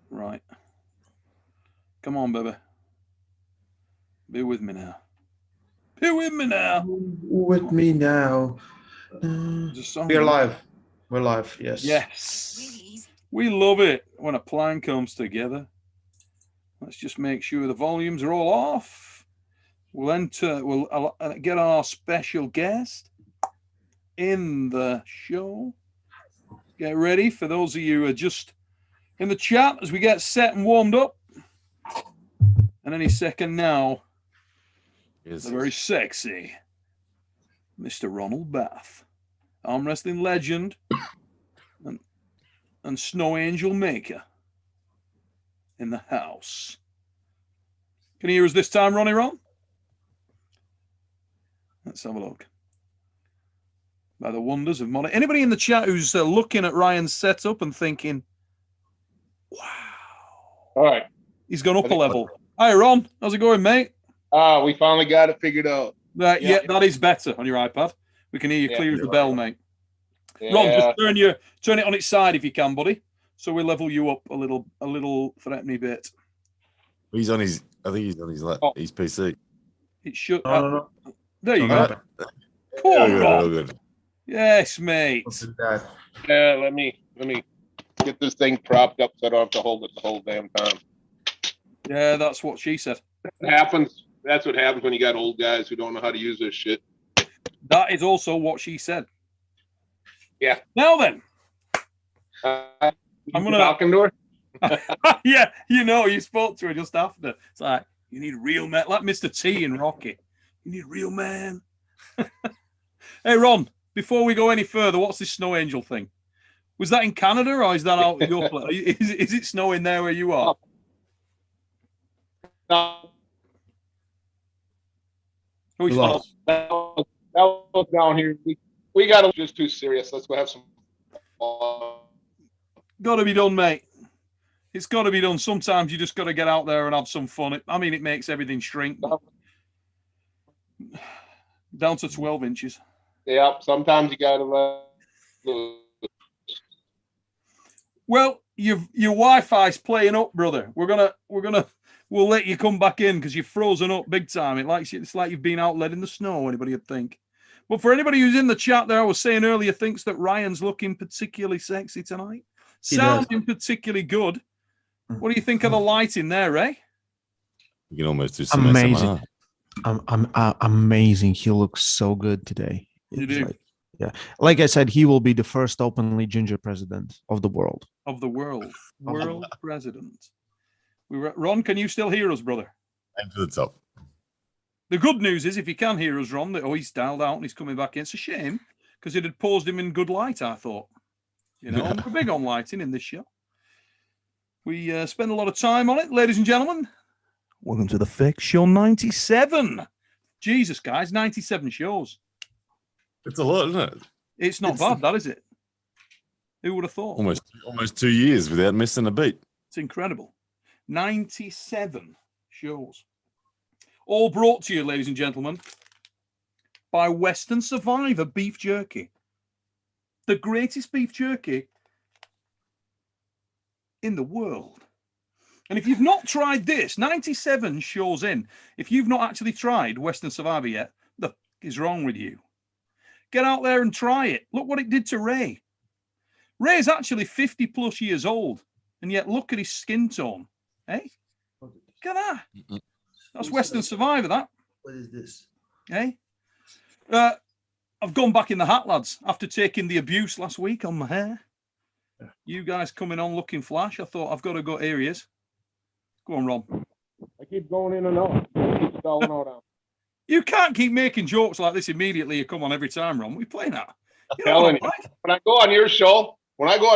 Right. Come on, baby. Be with me now. Be with me now. With me now. We're live. We're live. Yes. Yes. We love it when a plan comes together. Let's just make sure the volumes are all off. We'll enter. We'll get our special guest in the show. Get ready for those of you who are just in the chat as we get set and warmed up. And any second now, the very sexy Mr. Ronald Bath, arm wrestling legend and snow angel maker in the house. Can you hear us this time, Ronnie Ron? Let's have a look. By the wonders of modern. Anybody in the chat who's looking at Ryan's setup and thinking, wow. All right. He's gone up a level. Hi, Ron. How's it going, mate? We finally got it figured out. Yeah, that is better on your iPad. We can hear you clear as the bell, mate. Yeah. Ron, just turn it on its side if you can, buddy. So we level you up a little threatening bit. He's on his. I think he's on his PC. It should. No. There you go. Cool, Ron. Good. Yes, mate. Yeah, let me get this thing propped up so I don't have to hold it the whole damn time. Yeah, that's what she said. That's what happens when you got old guys who don't know how to use this shit. That is also what she said. Yeah. Now then. I'm gonna talking to her. Yeah, you spoke to her just after. It's like, you need a real man, like Mr. T in Rocky. You need a real man. Hey, Ron, before we go any further, what's this snow angel thing? Was that in Canada or is that out in your place? Is it snowing there where you are? No. That was down here. We got it just too serious. Let's go have some Got to be done, mate. It's got to be done. Sometimes you just got to get out there and have some fun. It makes everything shrink. Down to 12 inches. Yeah, sometimes you got to let. Well, your Wi-Fi's playing up, brother. We'll let you come back in because you're frozen up big time. It's like you've been out led in the snow, anybody would think. But for anybody who's in the chat there, I was saying earlier, thinks that Ryan's looking particularly sexy tonight. Sounding particularly good. What do you think of the lighting there, Ray? You can almost do some amazing. Amazing. He looks so good today. You do? Like I said, he will be the first openly ginger president of the world. World president. Ron, can you still hear us, brother? Aim for the top. The good news is, if you can hear us, Ron, he's dialed out and he's coming back in. It's a shame because it had paused him in good light, I thought. We're big on lighting in this show. We spend a lot of time on it, ladies and gentlemen. Welcome to the Fix Show 97. Jesus, guys, 97 shows. It's a lot, isn't it? It's not bad, that is it? Who would have thought? Almost 2 years without missing a beat. It's incredible. 97 shows. All brought to you, ladies and gentlemen, by Western Survivor Beef Jerky. The greatest beef jerky in the world. And if you've not tried this, 97 shows in, if you've not actually tried Western Survivor yet, the f is wrong with you? Get out there and try it. Look what it did to Ray. Ray's actually 50 plus years old, and yet look at his skin tone. Hey, look at that. That's Western Survivor, that. What is this? Hey, I've gone back in the hat, lads, after taking the abuse last week on my hair. You guys coming on looking flash. I thought, I've got to go. Here he is. Go on, Ron. I keep going in and out. I keep stalling out. You can't keep making jokes like this immediately. You come on every time, Ron. We playing that. I'm telling you, when I go on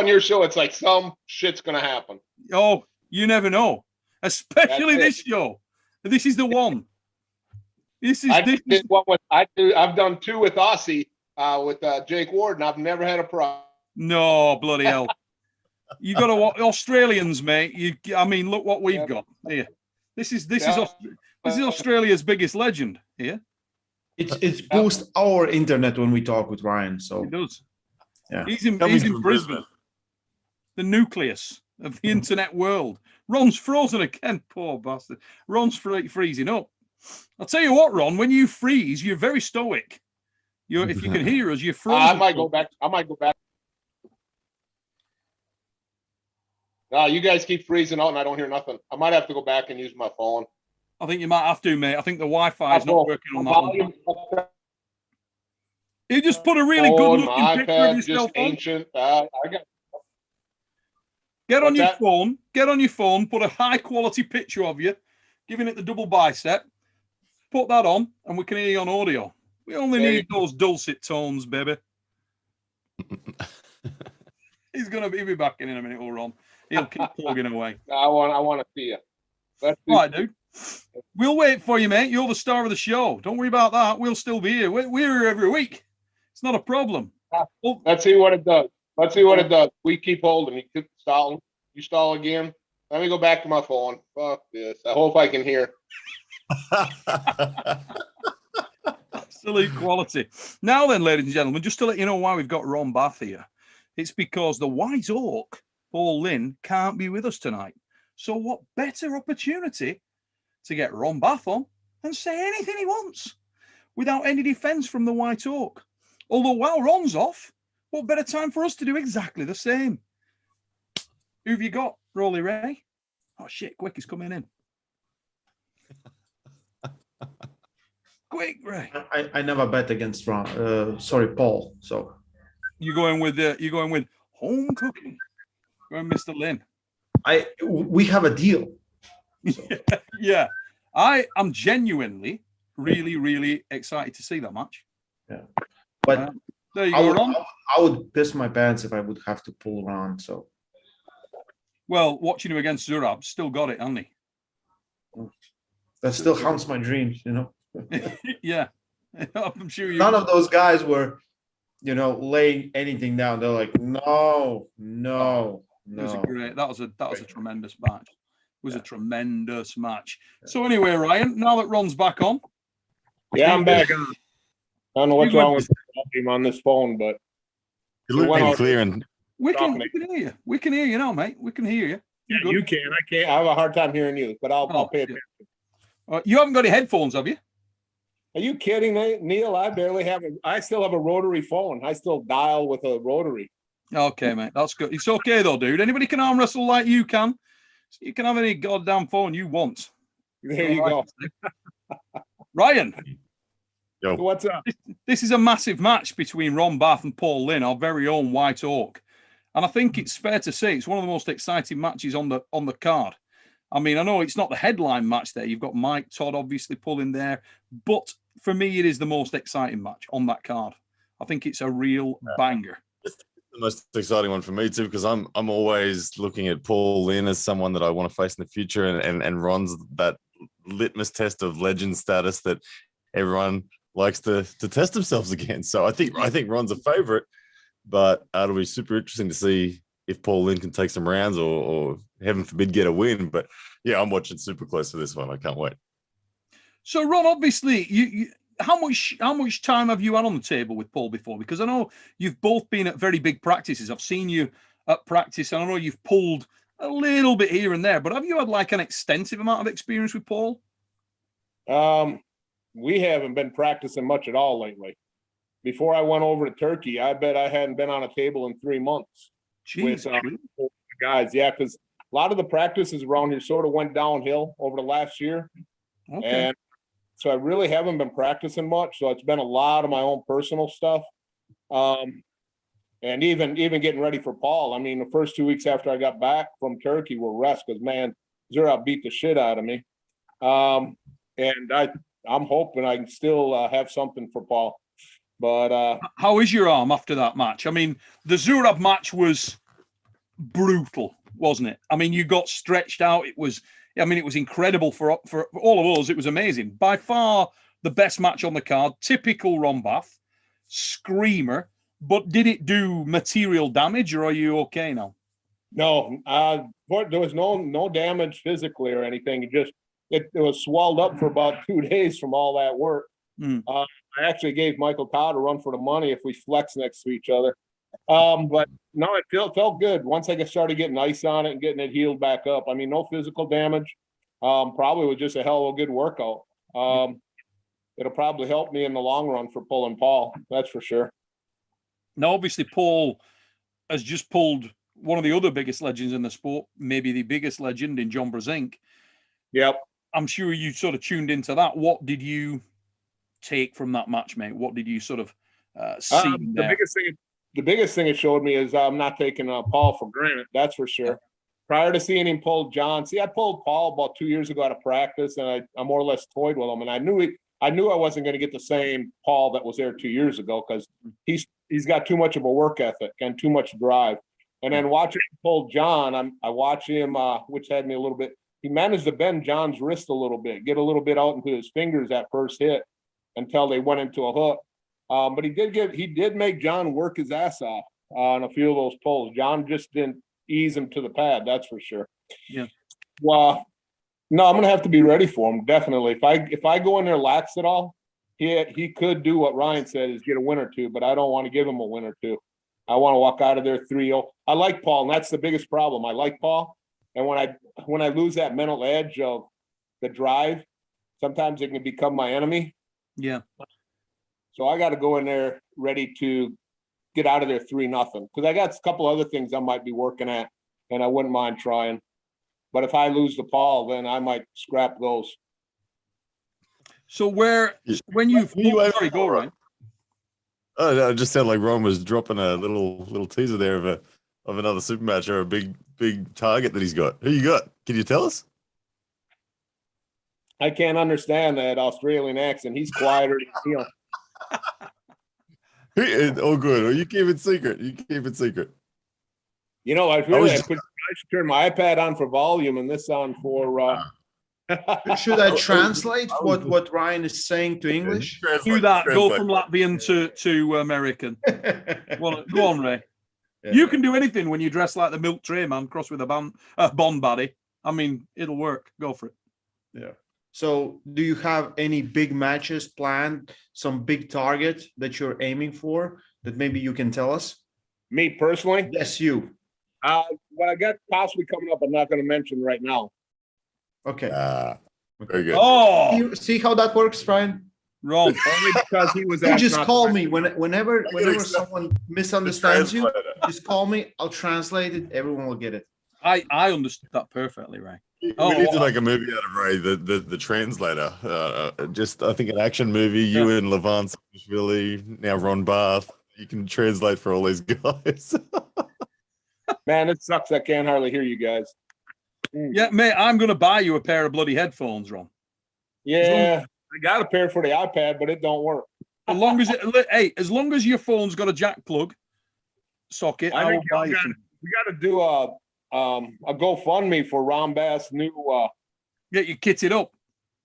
your show, it's like some shit's gonna happen. Oh, you never know. Especially this show. This is the one. I've done two with Aussie, with Jake Ward, and I've never had a problem. No, bloody hell. You got to watch Australians, mate. Look what we've got here. This is Australia's biggest legend here. It's boost our internet when we talk with Ryan. So it does. Yeah, he's in Brisbane. The nucleus of the internet world. Ron's frozen again, poor bastard. Ron's freezing up. I'll tell you what, Ron, when you freeze, you're very stoic. If you can hear us, you're frozen. I might go back. No, you guys keep freezing out and I don't hear nothing. I might have to go back and use my phone. I think you might have to, mate. I think the Wi-Fi is not working on that one. You just put a really good looking picture of yourself on. Ancient. Get on your phone. Get on your phone. Put a high quality picture of you, giving it the double bicep. Put that on, and we can hear you on audio. We only need those dulcet tones, baby. He'll be back in a minute, or Ron. He'll keep plugging away. I want to see you. All right, dude. We'll wait for you, mate. You're the star of the show. Don't worry about that. We'll still be here. We're here every week. It's not a problem. Let's see what it does. We keep holding. You keep stalling. You stall again. Let me go back to my phone. Fuck this. I hope I can hear. Absolute quality. Now then, ladies and gentlemen, just to let you know why we've got Ron Bath here. It's because the White Oak, Paul Lynn, can't be with us tonight. So what better opportunity to get Ron Bath on and say anything he wants without any defence from the White Oak. Although while Ron's off, what better time for us to do exactly the same? Who have you got, Rolly Ray? Oh shit, quick, he's coming in. Quick, Ray. I never bet against Ron. Sorry, Paul. So you're going with home cooking. Going, Mr. Lynn. We have a deal. So. Yeah. I am genuinely really, really excited to see that match. Yeah. But there you go, Ron. I would piss my pants if I would have to pull Ron. So well, watching him against Zurab, still got it, hasn't he? That still haunts my dreams, you know. Yeah. I'm sure you none of those guys were, laying anything down. They're like, no. It was that was a tremendous match. It was a tremendous match. So anyway, Ryan, now that Ron's back on. Yeah, I'm back. I don't know what's wrong with him on this phone, but you're looking clear and we can hear you. We can hear you now, mate. We can hear you. Yeah, you can. I can't. I have a hard time hearing you, but I'll pay attention. You haven't got any headphones, have you? Are you kidding, Neil? I barely have I still have a rotary phone. I still dial with a rotary. Okay, mate. That's good. It's okay though, dude. Anybody can arm wrestle like you can. You can have any goddamn phone you want. There you go. Ryan. Yo. What's up? This is a massive match between Ron Bath and Paul Lynn, our very own White Oak. And I think it's fair to say it's one of the most exciting matches on the card. I mean, I know it's not the headline match there. You've got Mike Todd obviously pulling there. But for me, it is the most exciting match on that card. I think it's a real banger. It's the most exciting one for me too, because I'm always looking at Paul Lynn as someone that I want to face in the future, and Ron's that litmus test of legend status that everyone likes to test themselves against. So I think Ron's a favorite, but it'll be super interesting to see if Paul Lynn can take some rounds or heaven forbid get a win. But yeah, I'm watching super close for this one. I can't wait. So Ron, obviously, you how much time have you had on the table with Paul before? Because I know you've both been at very big practices. I've seen you at practice, and I know you've pulled a little bit here and there. But have you had like an extensive amount of experience with Paul? We haven't been practicing much at all lately. Before I went over to Turkey, I bet I hadn't been on a table in 3 months. Jeez, with guys. Yeah, because a lot of the practices around here sort of went downhill over the last year. Okay. And so I really haven't been practicing much. So it's been a lot of my own personal stuff. And even getting ready for Paul. I mean, the first 2 weeks after I got back from Turkey were rest because, man, Zurab beat the shit out of me. And I'm hoping I can still have something for Paul. But how is your arm after that match? I mean, the Zurab match was brutal, wasn't it? I mean, you got stretched out. It was incredible for all of us. It was amazing. By far the best match on the card. Typical Ron Bath, screamer. But did it do material damage, or are you okay now? No, there was no damage physically or anything. It was swelled up for about 2 days from all that work. I actually gave Michael Todd a run for the money if we flex next to each other. But no, it felt good once I started getting ice on it and getting it healed back up. I mean, no physical damage. Probably was just a hell of a good workout. It'll probably help me in the long run for pulling Paul. That's for sure. Now, obviously, Paul has just pulled one of the other biggest legends in the sport, maybe the biggest legend in John Brzenk. Yep. I'm sure you sort of tuned into that. What did you take from that match, mate? What did you sort of see there? The biggest thing it showed me is I'm not taking Paul for granted. That's for sure. Yeah. Prior to seeing him pull John, I pulled Paul about 2 years ago out of practice, and I more or less toyed with him, and I knew I wasn't going to get the same Paul that was there 2 years ago because he's got too much of a work ethic and too much drive. And then watching him pull John, I watched him, which had me a little bit. He managed to bend John's wrist a little bit, get a little bit out into his fingers that first hit until they went into a hook. But he did make John work his ass off on a few of those pulls. John just didn't ease him to the pad, that's for sure. Yeah. Well, no, I'm gonna have to be ready for him, definitely. If I go in there lax at all, he could do what Ryan said, is get a win or two, but I don't want to give him a win or two. I want to walk out of there 3-0. I like Paul, and that's the biggest problem. I like Paul, and when I lose that mental edge of the drive, sometimes it can become my enemy. Yeah. So I got to go in there ready to get out of there 3-0, because I got a couple other things I might be working at, and I wouldn't mind trying. But if I lose the Paul, then I might scrap those. So when you sorry, go Ryan. Oh, no, it just sounded like Ron was dropping a little teaser there of another super match or a big target that he's got. Who you got? Can you tell us? I can't understand that Australian accent. He's quieter than him. Oh, good. Well, you keep it secret. You know, I should turn my iPad on for volume and this on for. Should I translate what Ryan is saying to English? Do that. Go from Latvian to American. Well, go on, Ray. Yeah. You can do anything when you dress like the milk tray man crossed with a Bond baddie. I mean, it'll work. Go for it. Yeah. So do you have any big matches planned, some big target that you're aiming for that maybe you can tell us? Me personally? Yes, you. What I got possibly coming up, I'm not going to mention right now. Okay. Very good. Oh, see how that works, Ryan? Wrong. Only because he was. You just call me whenever someone misunderstands you. Just call me. I'll translate it. Everyone will get it. I understood that perfectly, Ray. We need to make a movie out of Ray, the translator. Just I think an action movie. You and Levant Really, now Ron Barth. You can translate for all these guys. Man, it sucks. I can't hardly hear you guys. Yeah, mate, I'm going to buy you a pair of bloody headphones, Ron. Yeah, I got a pair for the iPad, but it don't work. As long as your phone's got a jack plug socket, I will buy you some. We got to do a GoFundMe for Ron Bass' new. Get you kitted up.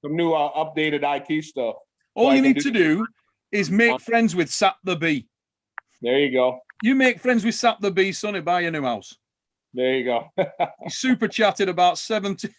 Some new updated IT stuff. All you need to do is make friends with Sap the Bee. There you go. You make friends with Sap the Bee, son, buy your new house. There you go. He super chatted about 70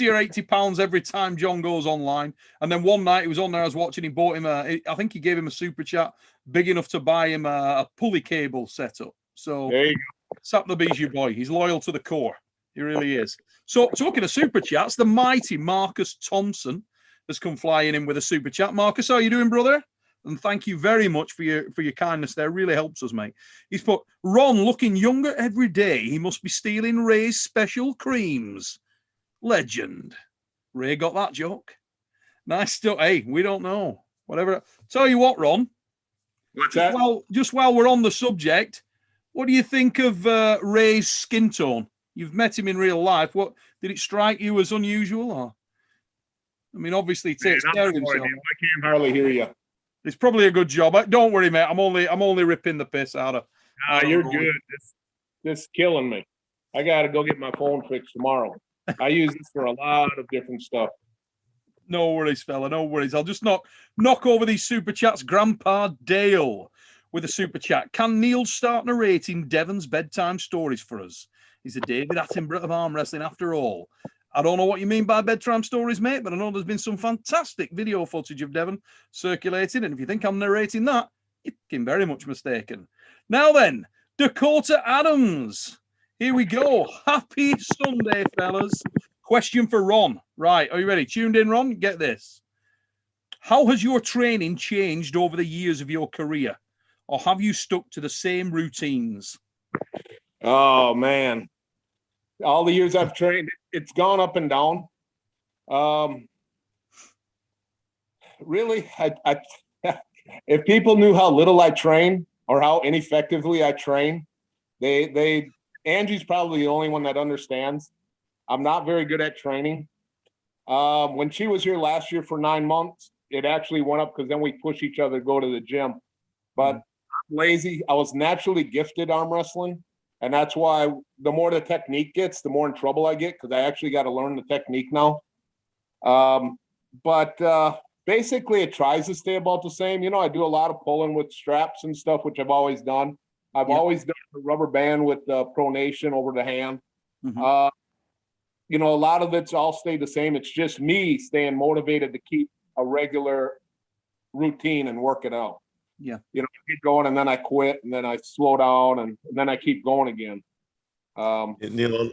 or 80 pounds every time John goes online. And then one night he was on there, I was watching, he bought him I think he gave him a super chat big enough to buy him a pulley cable setup. So there you go. Sap the Bee's your boy. He's loyal to the core. He really is. So talking of super chats, the mighty Marcus Thompson has come flying in with a super chat. Marcus, how are you doing, brother? And thank you very much for your kindness there. It really helps us, mate. He's put, Ron looking younger every day. He must be stealing Ray's special creams. Legend. Ray got that joke. Nice stuff. Hey, we don't know. Whatever. Tell you what, Ron. What's that? Well, just while we're on the subject, what do you think of Ray's skin tone? You've met him in real life. What did it strike you as unusual? Or? I mean, obviously, he takes care of himself. I can't hardly hear you. It's probably a good job. Don't worry, mate. I'm only ripping the piss out of. You're good. This is killing me. I got to go get my phone fixed tomorrow. I use this for a lot of different stuff. No worries, fella. No worries. I'll just knock over these super chats. Grandpa Dale with a super chat. Can Neil start narrating Devon's bedtime stories for us? He's a David Attenborough of arm wrestling after all. I don't know what you mean by bedtime stories, mate, but I know there's been some fantastic video footage of Devon circulating, and if you think I'm narrating that, you're very much mistaken. Now then, Dakota Adams. Here we go. Happy Sunday, fellas. Question for Ron. Right, are you ready? Tuned in, Ron? Get this. How has your training changed over the years of your career? Or have you stuck to the same routines? Oh, man. All the years I've trained, it's gone up and down. Really, if people knew how little I train or how ineffectively I train, Angie's probably the only one that understands. I'm not very good at training. When she was here last year for 9 months, it actually went up because then we push each other to go to the gym. But I'm lazy. I was naturally gifted arm wrestling. And that's why the more the technique gets, the more in trouble I get because I actually got to learn the technique now. Basically, it tries to stay about the same. You know, I do a lot of pulling with straps and stuff, which I've always done. I've always done the rubber band with pronation over the hand. You know, a lot of it's all stayed the same. It's just me staying motivated to keep a regular routine and work it out. Yeah. You know, I get going and then I quit and then I slow down and then I keep going again. Neil,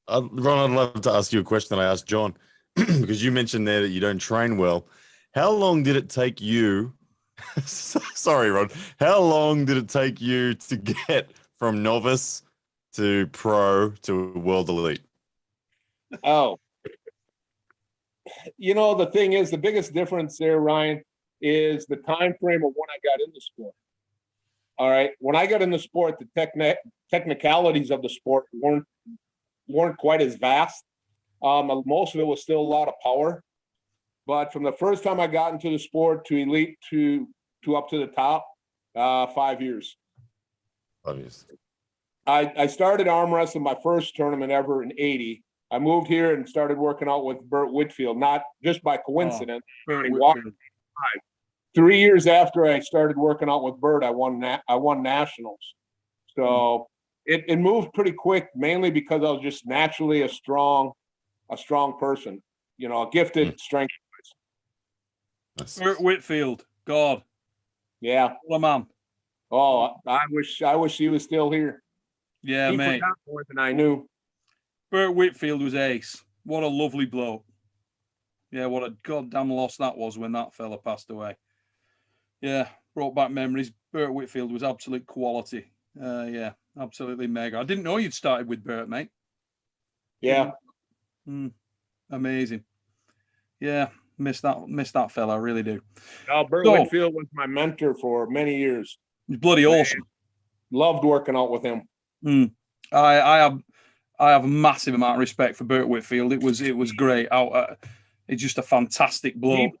Ron, I'd love to ask you a question that I asked John because you mentioned there that you don't train well. How long did it take you? Sorry, Ron. How long did it take you to get from novice to pro to world elite? Oh, you know, the thing is, the biggest difference there, Ryan, is the time frame of when I got in the sport. All right, when I got in the sport, the technicalities of the sport weren't quite as vast. Most of it was still a lot of power. But from the first time I got into the sport to elite to up to the top, 5 years. 5 years. I started arm wrestling my first tournament ever in '80. I moved here and started working out with Burt Whitfield, not just by coincidence. Burt I Whitfield. 3 years after I started working out with Burt, I won nationals. So it moved pretty quick, mainly because I was just naturally a strong person, you know, a gifted strength. Burt Whitfield. God. Yeah. What a man. Oh, I wish he was still here. Yeah, He mate. forgot more than I knew. Burt Whitfield was ace. What a lovely bloke. Yeah, what a goddamn loss that was when that fella passed away. Yeah, brought back memories. Burt Whitfield was absolute quality. Yeah, absolutely mega. I didn't know you'd started with Burt, mate. Yeah. Amazing. Yeah, miss that fella. I really do. Burt Whitfield was my mentor for many years. He's bloody awesome. Loved working out with him. I have a massive amount of respect for Burt Whitfield. It was great. It's just a fantastic bloke.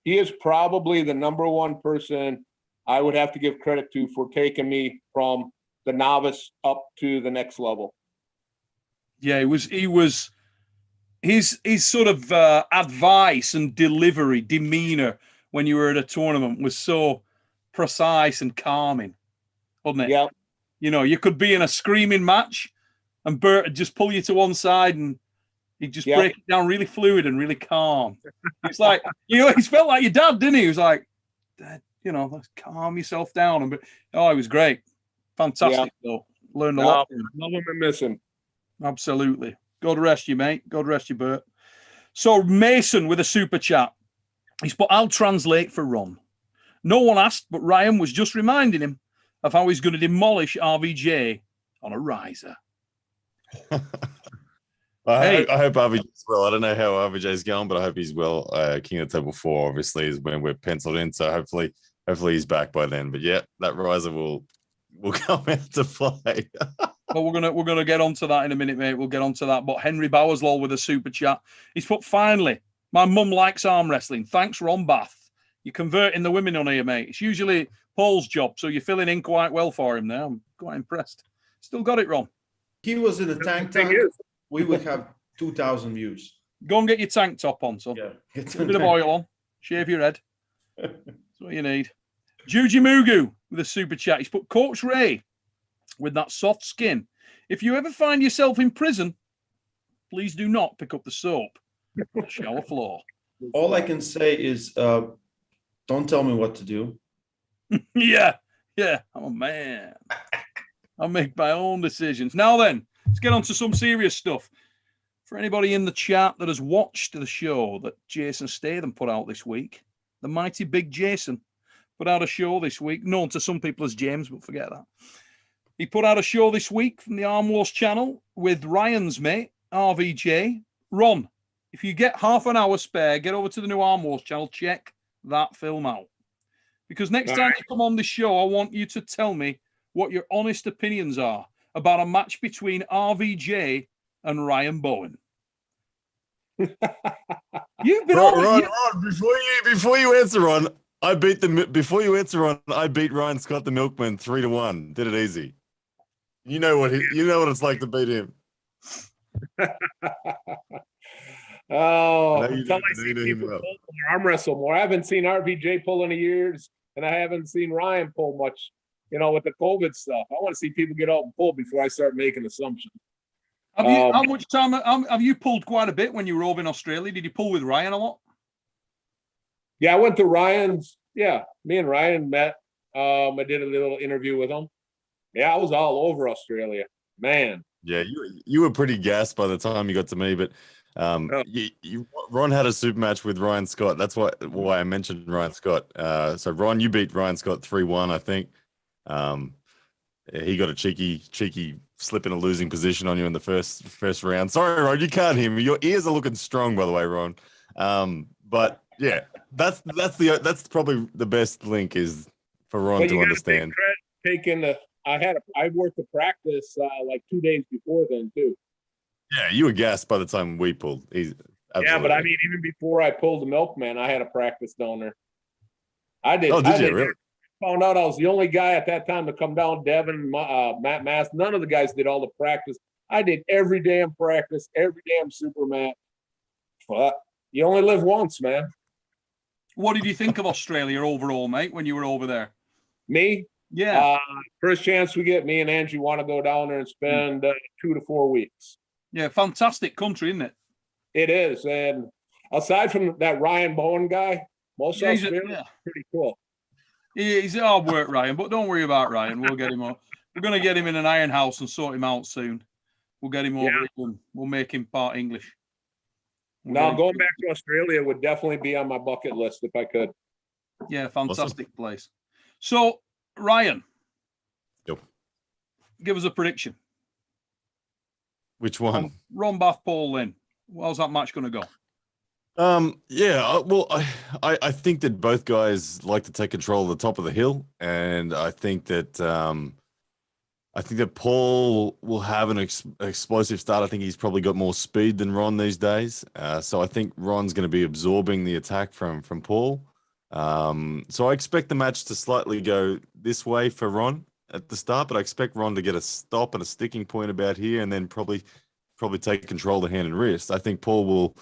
He is probably the number one person I would have to give credit to for taking me from the novice up to the next level. Yeah, his sort of advice and delivery, demeanor when you were at a tournament was so precise and calming, wasn't it? Yeah. You know, you could be in a screaming match and Burt would just pull you to one side and he'd just break it down really fluid and really calm. It's like, you know, he felt like your dad, didn't he? He was like, Dad, you know, let's calm yourself down. But it was great. Fantastic, though. Learned a lot. Love him and miss him. Absolutely. God rest you, mate. God rest you, Burt. So Mason with a super chat. He's put, I'll translate for Ron. No one asked, but Ryan was just reminding him of how he's going to demolish RVJ on a riser. I hope RVJ's well. I don't know how RVJ's going, but I hope he's well. King of the Table 4 obviously is when we're penciled in, so hopefully he's back by then. But yeah, that riser will come out to play. Well, we're gonna get onto that in a minute, mate. We'll get onto that. But Henry Bowerslaw with a super chat. He's put, finally, my mum likes arm wrestling. Thanks, Ron Bath. You're converting the women on here, mate. It's usually Paul's job, so you're filling in quite well for him now. I'm quite impressed. Still got it, Ron. He was in a tank top. We would have 2,000 views. Go and get your tank top on, son. Yeah. Get a bit of oil on. Shave your head. That's what you need. Juji Mugu with a super chat. He's put, Coach Ray with that soft skin. If you ever find yourself in prison, please do not pick up the soap on the shower floor. All I can say is don't tell me what to do. Yeah. Yeah, I'm a man. I make my own decisions. Now then, let's get on to some serious stuff. For anybody in the chat that has watched the show that Jason Statham put out this week, the mighty Big Jason put out a show this week, known to some people as James, but forget that. He put out a show this week from the Arm Wars channel with Ryan's mate, RVJ. Ron, if you get half an hour spare, get over to the new Arm Wars channel, check that film out. Because next time you come on this show, I want you to tell me what your honest opinions are about a match between RVJ and Ryan Bowen. You've been Ron, before you answer, Ron, I beat Ryan Scott the Milkman 3-1. Did it easy. You know what it's like to beat him. Oh, until I see people pull their arm wrestle more. I haven't seen RVJ pull in years, and I haven't seen Ryan pull much, with the COVID stuff. I want to see people get out and pull before I start making assumptions. How much time have you pulled? Quite a bit when you were over in Australia. Did you pull with Ryan a lot? Yeah, I went to Ryan's. Yeah, me and Ryan met. I did a little interview with him. Yeah, I was all over Australia, man. Yeah, you were pretty gassed by the time you got to me, but Ron had a super match with Ryan Scott. That's why I mentioned Ryan Scott. So Ron, you beat Ryan Scott 3-1, I think. He got a cheeky slip in a losing position on you in the first round. Sorry, Ron, you can't hear me. Your ears are looking strong, by the way, Ron. But yeah, that's probably the best link is for Ron to understand. I worked the practice like 2 days before then too. Yeah, you were gassed by the time we pulled. Yeah, but I mean, even before I pulled the Milkman, I had a practice down there. I did. Oh, did you really? Found out I was the only guy at that time to come down. Devin, Matt Mass, none of the guys did all the practice. I did every damn practice, every damn super match. But you only live once, man. What did you think of Australia overall, mate, when you were over there? Me? Yeah. First chance we get, me and Angie want to go down there and spend 2 to 4 weeks. Yeah, fantastic country, isn't it? It is. And aside from that Ryan Bowen guy, most of Australia pretty cool. He's hard work, Ryan, but don't worry about Ryan. We'll get him up. We're going to get him in an iron house and sort him out soon. We'll get him over and we'll make him part English. Now, going back to Australia would definitely be on my bucket list if I could. Yeah, fantastic place. So, Ryan, give us a prediction. Which one? Ron Bath, Paul Lynn. How's that match going to go? Well, I think that both guys like to take control of the top of the hill, and I think that Paul will have an explosive start. I think he's probably got more speed than Ron these days. So I think Ron's going to be absorbing the attack from Paul. So I expect the match to slightly go this way for Ron at the start, but I expect Ron to get a stop and a sticking point about here, and then probably take control of the hand and wrist. I think Paul will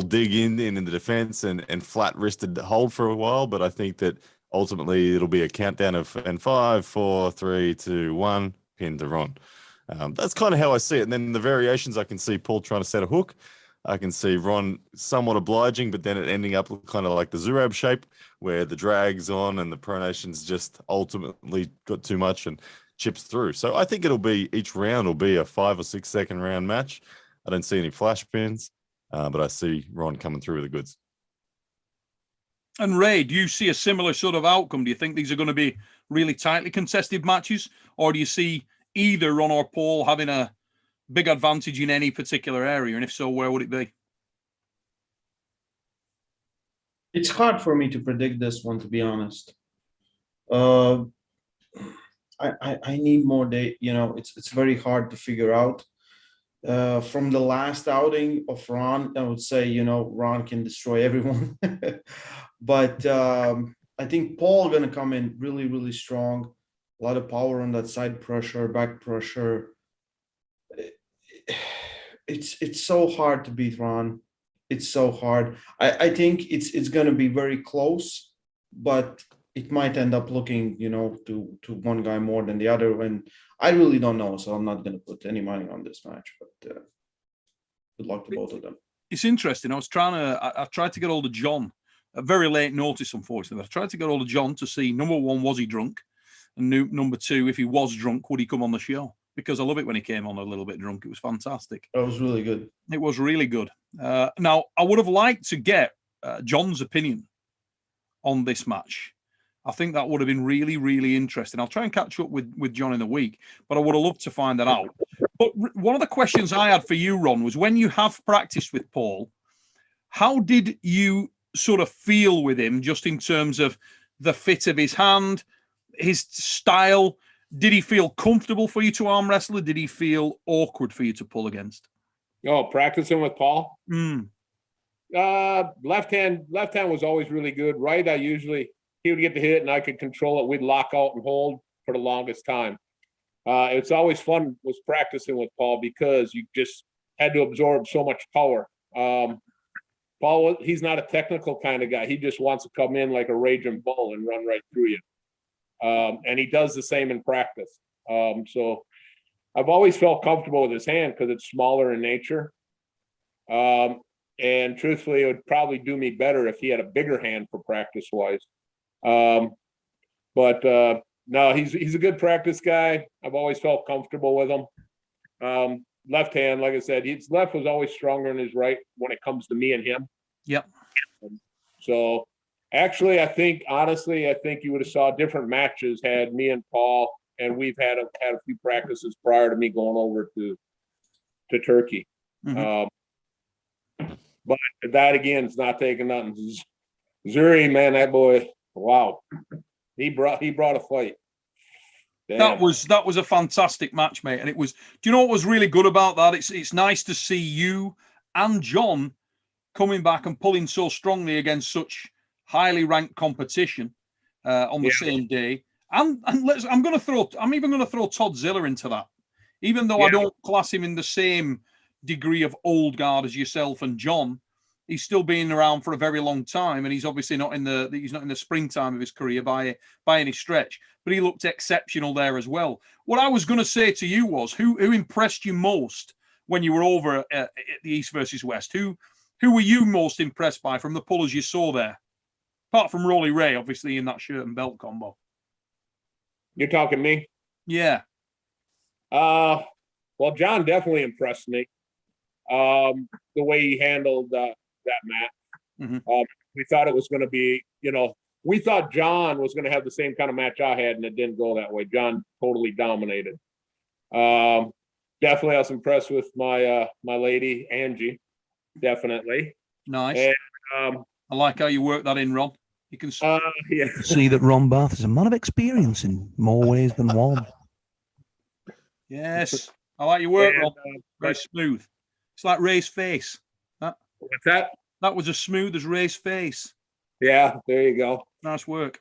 dig in the defense and flat wristed hold for a while, but I think that ultimately it'll be a countdown of 5, 4, 3, 2, 1 pin to Ron. That's kind of how I see it. And then the variations, I can see Paul trying to set a hook. I can see Ron somewhat obliging, but then it ending up kind of like the Zurab shape where the drag's on and the pronation's just ultimately got too much and chips through. So I think each round will be a 5 or 6 second round match. I don't see any flash pins, but I see Ron coming through with the goods. And Ray, do you see a similar sort of outcome? Do you think these are going to be really tightly contested matches, or do you see either Ron or Paul having a big advantage in any particular area? And if so, where would it be? It's hard for me to predict this one, to be honest. I need more data. It's very hard to figure out. From the last outing of Ron, I would say, Ron can destroy everyone. But I think Paul going to come in really, really strong. A lot of power on that side pressure, back pressure. It's so hard to beat Ron. It's so hard. I think it's going to be very close, but it might end up looking, to one guy more than the other. And I really don't know, so I'm not going to put any money on this match. But good luck to both of them. It's interesting. I've tried to get hold of John at very late notice, unfortunately. I tried to get hold of John to see, number one, was he drunk? And number two, if he was drunk, would he come on the show? Because I love it when he came on a little bit drunk. It was fantastic. That was really good. It was really good. Now, I would have liked to get John's opinion on this match. I think that would have been really, really interesting. I'll try and catch up with John in a week, but I would have loved to find that out. But one of the questions I had for you, Ron, was when you have practiced with Paul, how did you sort of feel with him just in terms of the fit of his hand, his style? Did he feel comfortable for you to arm wrestle? Or did he feel awkward for you to pull against? Oh, practicing with Paul? Mm. Left hand was always really good. Right, he would get the hit and I could control it. We'd lock out and hold for the longest time. It's always fun was practicing with Paul because you just had to absorb so much power. Paul, he's not a technical kind of guy. He just wants to come in like a raging bull and run right through you. And he does the same in practice. So I've always felt comfortable with his hand because it's smaller in nature. And truthfully, it would probably do me better if he had a bigger hand for practice wise. But no, he's a good practice guy. I've always felt comfortable with him. Left hand, like I said, his left was always stronger than his right when it comes to me and him. Yep. So actually, honestly, I think you would have saw different matches had me and Paul, and we've had a few practices prior to me going over to Turkey. Mm-hmm. But that again is not taking nothing. Zuri, man, that boy. Wow, he brought a fight. Damn. That was a fantastic match, mate. And it was. Do you know what was really good about that? It's nice to see you and John coming back and pulling so strongly against such highly ranked competition on the same day. And I'm even going to throw Todd Ziller into that, even though I don't class him in the same degree of old guard as yourself and John. He's still been around for a very long time, and he's obviously not in the springtime of his career by any stretch. But he looked exceptional there as well. What I was going to say to you was, who impressed you most when you were over at the East versus West? Who were you most impressed by from the pullers you saw there, apart from Rolly Ray, obviously in that shirt and belt combo? You're talking me? Yeah. Well, John definitely impressed me. The way he handled that match. Mm-hmm. We thought it was going to be, we thought John was going to have the same kind of match I had, and it didn't go that way. John totally dominated. Definitely, I was impressed with my lady Angie. Definitely nice. And, I like how you work that in, Ron. You can see that Ron Bath is a man of experience in more ways than one. Yes, I like your work, Ron. Very smooth. It's like Ray's face. What's that? That was as smooth as Ray's face. Yeah, there you go. Nice work.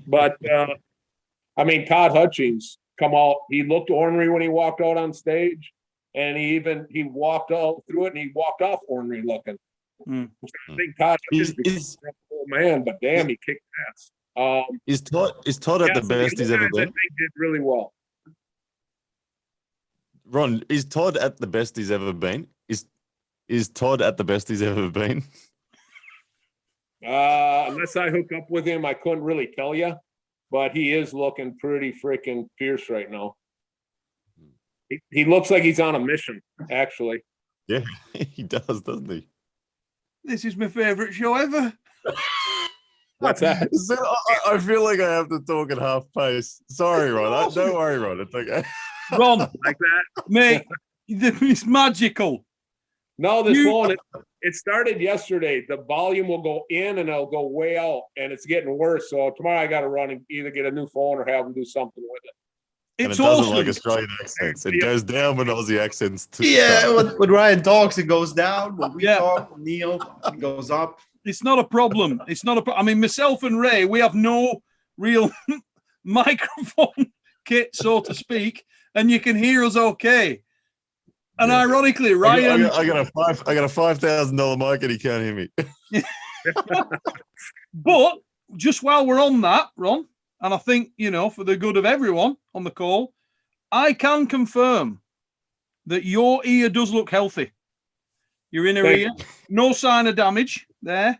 But Todd Hutchings come out. He looked ornery when he walked out on stage, and he walked out through it, and he walked off ornery looking. Mm. I think Todd Hutchings oh man, but damn, he kicked ass. Is Todd at the best he's ever been? I think did really well. Ron, is Todd at the best he's ever been? Is Todd at the best he's ever been? Unless I hook up with him, I couldn't really tell you, but he is looking pretty freaking fierce right now. He looks like he's on a mission, actually. Yeah, he does, doesn't he? This is my favorite show ever. What's that? I feel like I have to talk at half pace. Sorry, Ron. Don't worry, Ron. It's okay. Ron, like that, mate. It's magical. No, this phone, it started yesterday. The volume will go in and it'll go way out, and it's getting worse. So tomorrow I got to run and either get a new phone or have them do something with it. And it doesn't like Australian accents. It goes down when Aussie accents. When Ryan talks, it goes down. When we talk, Neil, it goes up. It's not a problem. I mean, myself and Ray, we have no real microphone kit, so to speak, and you can hear us okay. And ironically, Ryan, I got a $5,000 mic and he can't hear me. But just while we're on that, Ron, and I think, for the good of everyone on the call, I can confirm that your ear does look healthy. Your inner ear, no sign of damage there.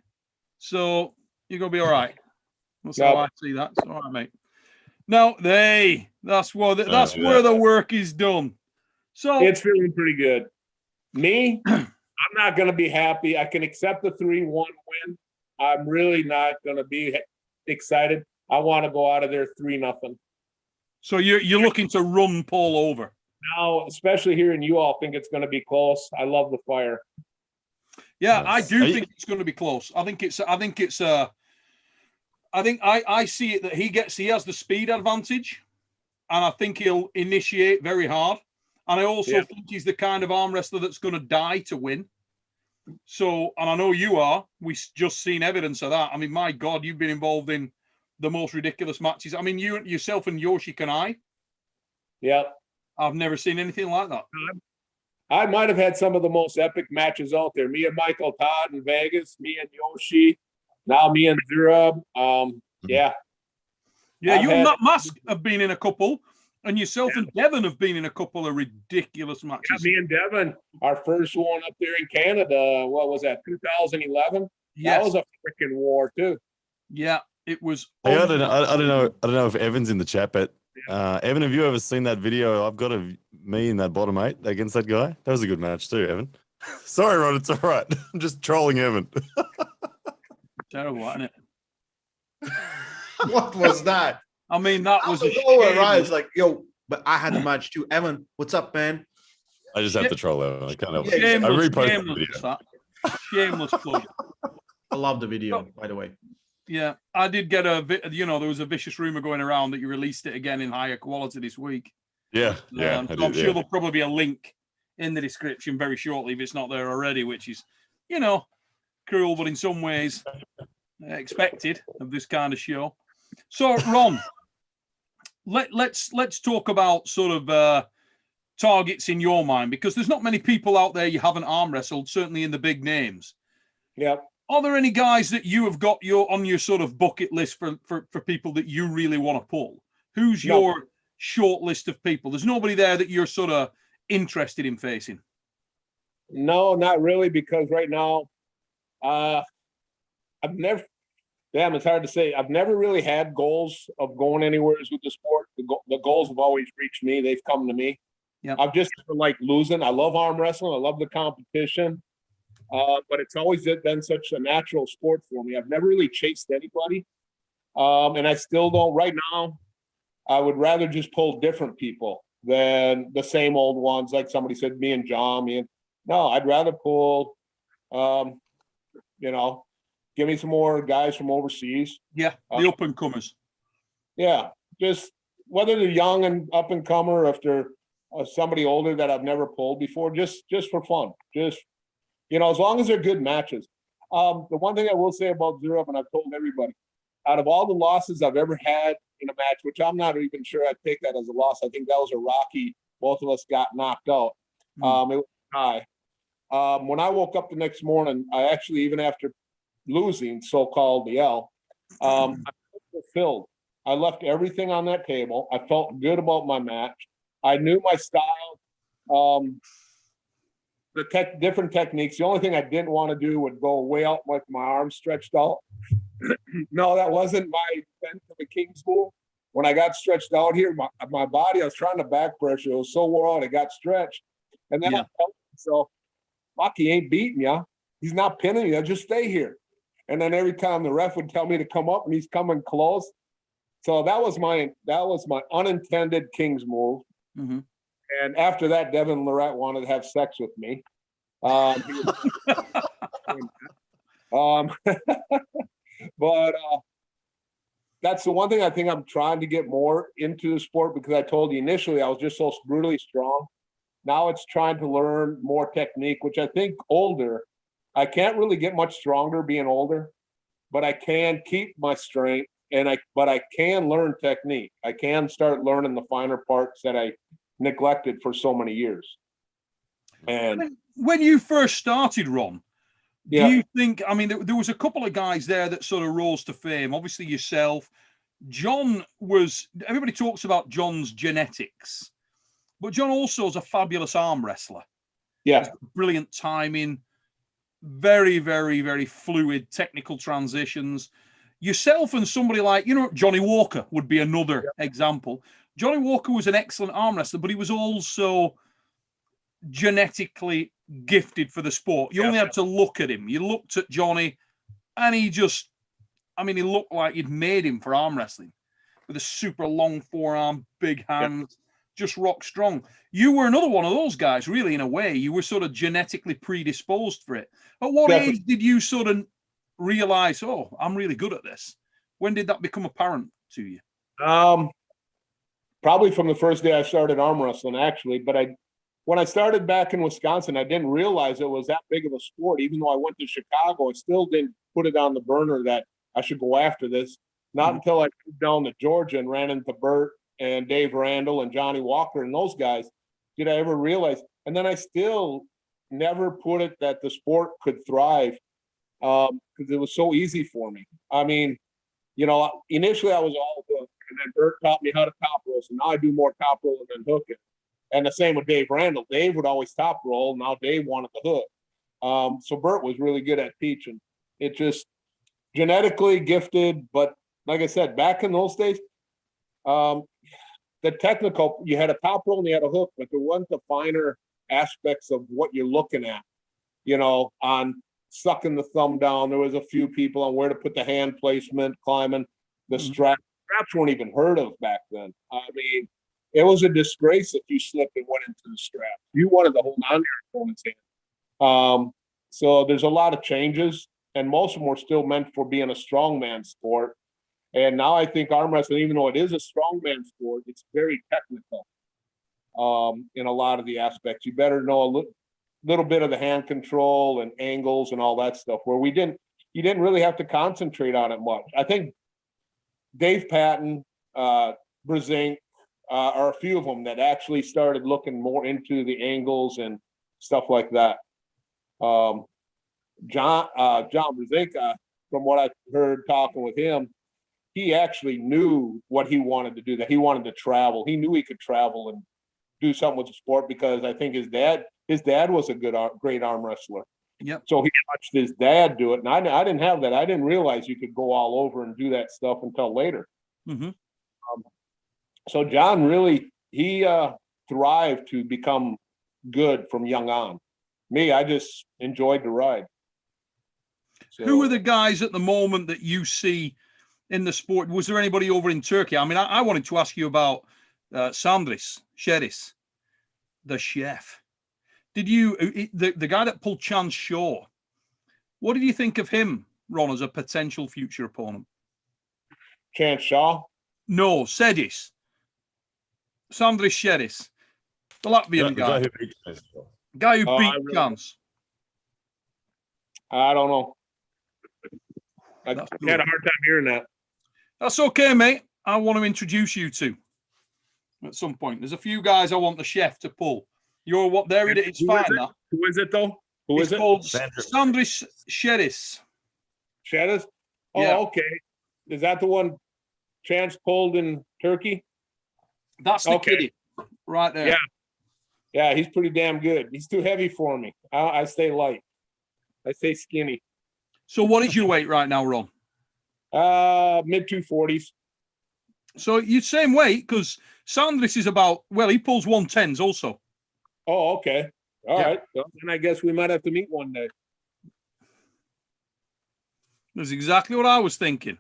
So you're gonna be all right. That's Yep. how I see that. It's all right, mate. Now that's where the work is done. So It's feeling pretty good. Me, I'm not going to be happy. I can accept the 3-1 win. I'm really not going to be excited. I want to go out of there 3-0. So you're looking to run Paul over now, especially hearing you all think it's going to be close. I love the fire. Yeah, Nice. I do think it's going to be close. I think I see it that he has the speed advantage, and I think he'll initiate very hard. And I also think he's the kind of arm wrestler that's going to die to win. So, and I know you are. We've just seen evidence of that. I mean, my God, you've been involved in the most ridiculous matches. I mean, yourself and Yoshi Kanai. Yeah. I've never seen anything like that. I might have had some of the most epic matches out there. Me and Michael Todd in Vegas, me and Yoshi, now me and Zero. Yeah. Yeah, you and Matt Mask have been in a couple, and yourself and Devon have been in a couple of ridiculous matches. Yeah, me and Devon, our first one up there in Canada, what was that, 2011? Yes. That was a freaking war, too. Yeah, it was. Hey, I don't know if Evan's in the chat, but Evan, have you ever seen that video? I've got me in that bottom 8 against that guy. That was a good match too, Evan. Sorry, Rod, it's all right. I'm just trolling Evan. Terrible, isn't it? What was that? I mean, that was a right. It's like, yo, but I had a match too. Evan, what's up, man? I just have to troll Evan. I can't help it. Shameless, I reposted the video. Shameless plug. I love the video, by the way. Yeah, I did get there was a vicious rumor going around that you released it again in higher quality this week. Yeah, So I'm sure there'll probably be a link in the description very shortly if it's not there already, which is, cruel, but in some ways expected of this kind of show. So, Ron, let's talk about sort of targets in your mind, because there's not many people out there you haven't arm wrestled, certainly in the big names. Yep. Are there any guys that you have got on your sort of bucket list for people that you really want to pull? Who's your short list of people? There's nobody there that you're sort of interested in facing? No, not really, because right now, it's hard to say. I've never really had goals of going anywhere with the sport. The goals have always reached me. They've come to me. Yeah. I've just like losing. I love arm wrestling. I love the competition. But it's always been such a natural sport for me. I've never really chased anybody. And I still don't. Right now, I would rather just pull different people than the same old ones. Like somebody said, me and John. No, I'd rather pull, give me some more guys from overseas. Yeah, the up-and-comers. Yeah, just whether they're young and up-and-comer or if they're somebody older that I've never pulled before, just for fun. Just, as long as they're good matches. The one thing I will say about Zero, and I've told everybody, out of all the losses I've ever had in a match, which I'm not even sure I'd take that as a loss. I think that was a Rocky. Both of us got knocked out. It was a tie. When I woke up the next morning, I actually, even after losing so-called the L, I felt fulfilled. I left everything on that table. I felt good about my match. I knew my style. Different techniques. The only thing I didn't want to do would go way out with my arms stretched out. No, that wasn't my bent to the King's move. When I got stretched out here, my body, I was trying to back pressure. It was so wore out, it got stretched. And then I felt myself, fuck, he ain't beating ya. He's not pinning you. Just stay here. And then every time the ref would tell me to come up, and he's coming close. So that was my unintended King's move. Mm-hmm. And after that, Devin Lorette wanted to have sex with me. But that's the one thing I think I'm trying to get more into the sport, because I told you initially I was just so brutally strong. Now it's trying to learn more technique, which I think older, I can't really get much stronger being older, but I can keep my strength, but I can learn technique. I can start learning the finer parts that I neglected for so many years. And when you first started, Ron, do yeah, you think, I mean, there was a couple of guys there that sort of rose to fame, obviously yourself. John everybody talks about John's genetics, but John also is a fabulous arm wrestler. yeah, Brilliant timing. very, very, very fluid technical transitions. Yourself and somebody like, Johnny Walker would be another example. Johnny Walker was an excellent arm wrestler, but he was also genetically gifted for the sport. You only had to look at him. You looked at Johnny, and he looked like you'd made him for arm wrestling, with a super long forearm, big hands, just rock strong. You were another one of those guys, really, in a way. You were sort of genetically predisposed for it. At what age did you sort of realize, oh, I'm really good at this? When did that become apparent to you? Probably from the first day I started arm wrestling, actually. But when I started back in Wisconsin, I didn't realize it was that big of a sport. Even though I went to Chicago, I still didn't put it on the burner that I should go after this. Not until I moved down to Georgia and ran into Bert and Dave Randall and Johnny Walker and those guys did I ever realize. And then I still never put it that the sport could thrive because it was so easy for me. I mean, initially I was all hook, and then Bert taught me how to top roll. So now I do more top rolling than hooking. And the same with Dave Randall. Dave would always top roll. Now Dave wanted the hook. So Bert was really good at teaching. It just genetically gifted, but like I said, back in those days, the technical, you had a top roll and you had a hook, but there wasn't the finer aspects of what you're looking at, on sucking the thumb down. There was a few people on where to put the hand placement, climbing, the straps. Straps weren't even heard of back then. I mean, it was a disgrace if you slipped and went into the strap. You wanted to hold on to your opponent's hand. So there's a lot of changes, and most of them were still meant for being a strongman sport. And now I think arm wrestling, even though it is a strongman sport, it's very technical in a lot of the aspects. You better know a little bit of the hand control and angles and all that stuff, where you didn't really have to concentrate on it much. I think Dave Patton, Brezink, are a few of them that actually started looking more into the angles and stuff like that. John Brezink, from what I heard talking with him, he actually knew what he wanted to do, that he wanted to travel. He knew he could travel and do something with the sport because I think his dad was a great arm wrestler. Yep. So he watched his dad do it. And I didn't have that. I didn't realize you could go all over and do that stuff until later. Mm-hmm. So John really, he thrived to become good from young on. Me, I just enjoyed the ride. So, who are the guys at the moment that you see in the sport? Was there anybody over in Turkey? I mean, I wanted to ask you about Sandris Sheris, the chef. Did you, the guy that pulled Chance Shaw, what did you think of him, Ron, as a potential future opponent? Chance Shaw? No, Sedis. Sandris Sheris, the Latvian guy. Guy who beat Chance. I don't know. I had a hard time hearing that. That's okay, mate. I want to introduce you to at some point. There's a few guys I want the chef to pull. You're what? There it is. It's fine now. Who is it though? Who is it? Called Sandris Sheris. Sheris? Oh, yeah. Okay. Is that the one Chance pulled in Turkey? That's the kiddie right there. Yeah. Yeah, he's pretty damn good. He's too heavy for me. I stay light. I stay skinny. So what is your weight right now, Ron? Mid 240s. So you're same weight, because Sandris is about, well, he pulls 110s also. Oh, okay. All right. Well, then I guess we might have to meet one day. That's exactly what I was thinking.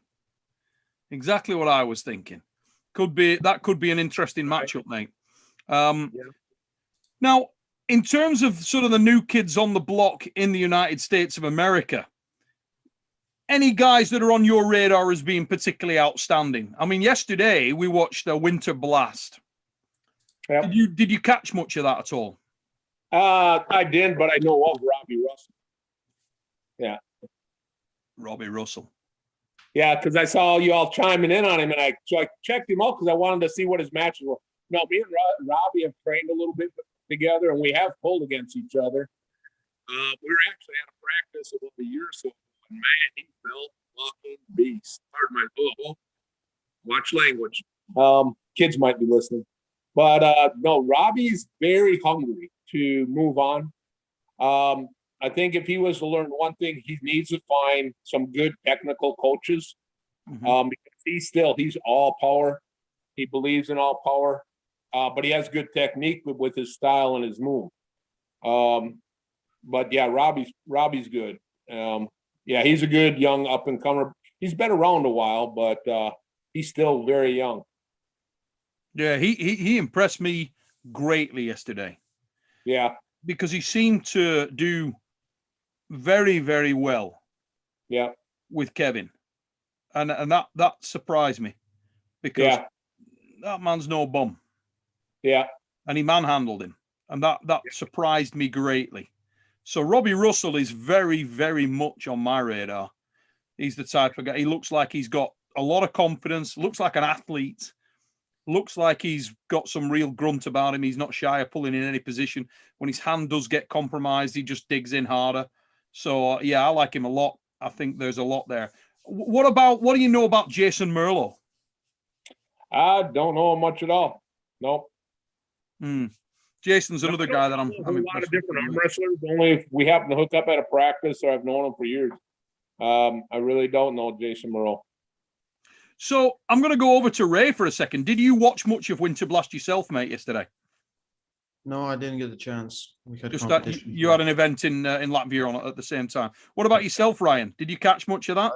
Exactly what I was thinking. That could be an interesting matchup, mate. Now, in terms of sort of the new kids on the block in the United States of America, any guys that are on your radar as being particularly outstanding? I mean, yesterday we watched the Winter Blast. Yep. Did you catch much of that at all? I didn't, but I know of Robbie Russell. Yeah. Robbie Russell. Yeah, because I saw you all chiming in on him, and I checked him out because I wanted to see what his matches were. No, me and Robbie have trained a little bit together, and we have pulled against each other. We were actually at a practice about a year or so, and man, he felt fucking beast. Pardon my watch language. Kids might be listening, but no, Robbie's very hungry to move on. I think if he was to learn one thing, he needs to find some good technical coaches. Mhm. Because he's all power. He believes in all power, but he has good technique with his style and his move. But yeah, Robbie's good. Yeah, he's a good young up and comer. He's been around a while, but he's still very young. Yeah, he impressed me greatly yesterday. Yeah, because he seemed to do very, very well. Yeah, with Kevin, and that surprised me because that man's no bum. Yeah, and he manhandled him, and that surprised me greatly. So Robbie Russell is very, very much on my radar. He's the type of guy. He looks like he's got a lot of confidence. Looks like an athlete. Looks like he's got some real grunt about him. He's not shy of pulling in any position. When his hand does get compromised, he just digs in harder. So, yeah, I like him a lot. I think there's a lot there. What do you know about Jason Merlo? I don't know much at all. Nope. Jason's another guy that I'm a lot of different arm wrestlers. Only if we happen to hook up at a practice or I've known him for years. I really don't know Jason Merlo. So I'm going to go over to Ray for a second. Did you watch much of Winter Blast yourself, mate, yesterday? No, I didn't get the chance. We had just that you had an event in Latvia on at the same time. What about yourself, Ryan? Did you catch much of that?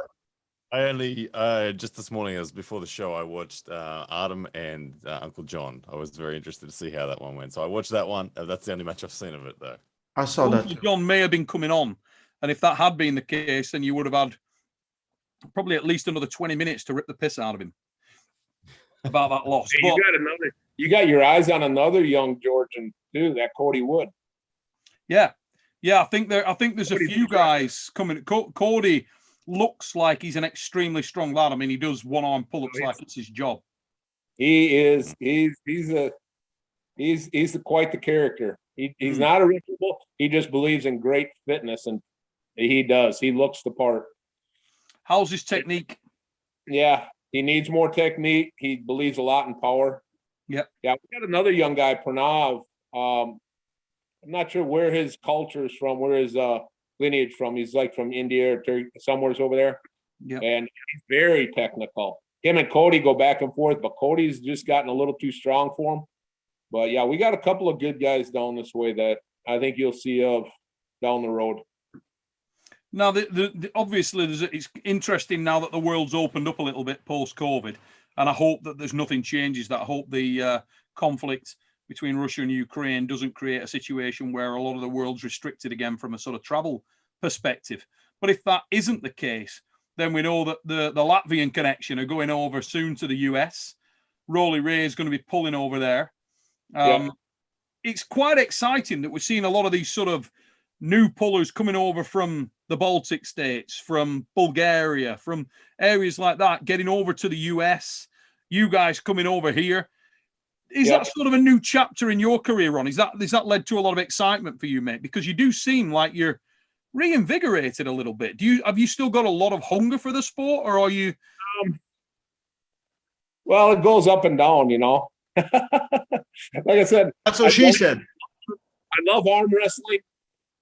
I only just this morning, as before the show, I watched Artem and Uncle John. I was very interested to see how that one went, so I watched that one. That's the only match I've seen of it, though. I saw Uncle that. John may have been coming on, and if that had been the case, then you would have had probably at least another 20 minutes to rip the piss out of him about that loss. Hey, you got your eyes on another young Georgian too, that Cody Wood. Yeah. I think there's a few guys coming. Cody looks like he's an extremely strong lad. I mean, he does one-arm pull-ups like it's his job. He is. He's quite the character. He's not original. He just believes in great fitness, and he does. He looks the part. How's his technique? Yeah, he needs more technique. He believes a lot in power. Yeah. We got another young guy, Pranav. I'm not sure where his culture is from, where his lineage from. He's like from India or somewhere's over there. Yeah. And he's very technical. Him and Cody go back and forth, but Cody's just gotten a little too strong for him. But yeah, we got a couple of good guys down this way that I think you'll see of down the road. Now, obviously, it's interesting now that the world's opened up a little bit post-COVID, and I hope that there's nothing changes. That I hope the conflict between Russia and Ukraine doesn't create a situation where a lot of the world's restricted again from a sort of travel perspective. But if that isn't the case, then we know that the Latvian connection are going over soon to the US. Rolly Ray is going to be pulling over there. It's quite exciting that we're seeing a lot of these sort of new pullers coming over from the Baltic states, from Bulgaria, from areas like that, getting over to the US. You guys coming over here. Is that sort of a new chapter in your career, Ron? Is that led to a lot of excitement for you, mate? Because you do seem like you're reinvigorated a little bit. Have you still got a lot of hunger for the sport, or are you? Well, it goes up and down, you know. Like I said, that's what she said. I love arm wrestling.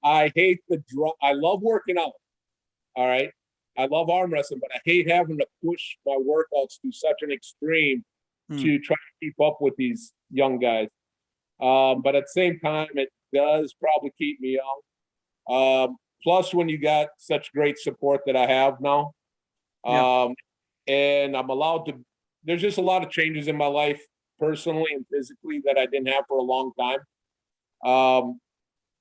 I hate the draw. I love working out. All right. I love arm wrestling, but I hate having to push my workouts to such an extreme to try to keep up with these young guys. But at the same time, it does probably keep me young. Plus, when you got such great support that I have now, and I'm allowed to, there's just a lot of changes in my life personally and physically that I didn't have for a long time.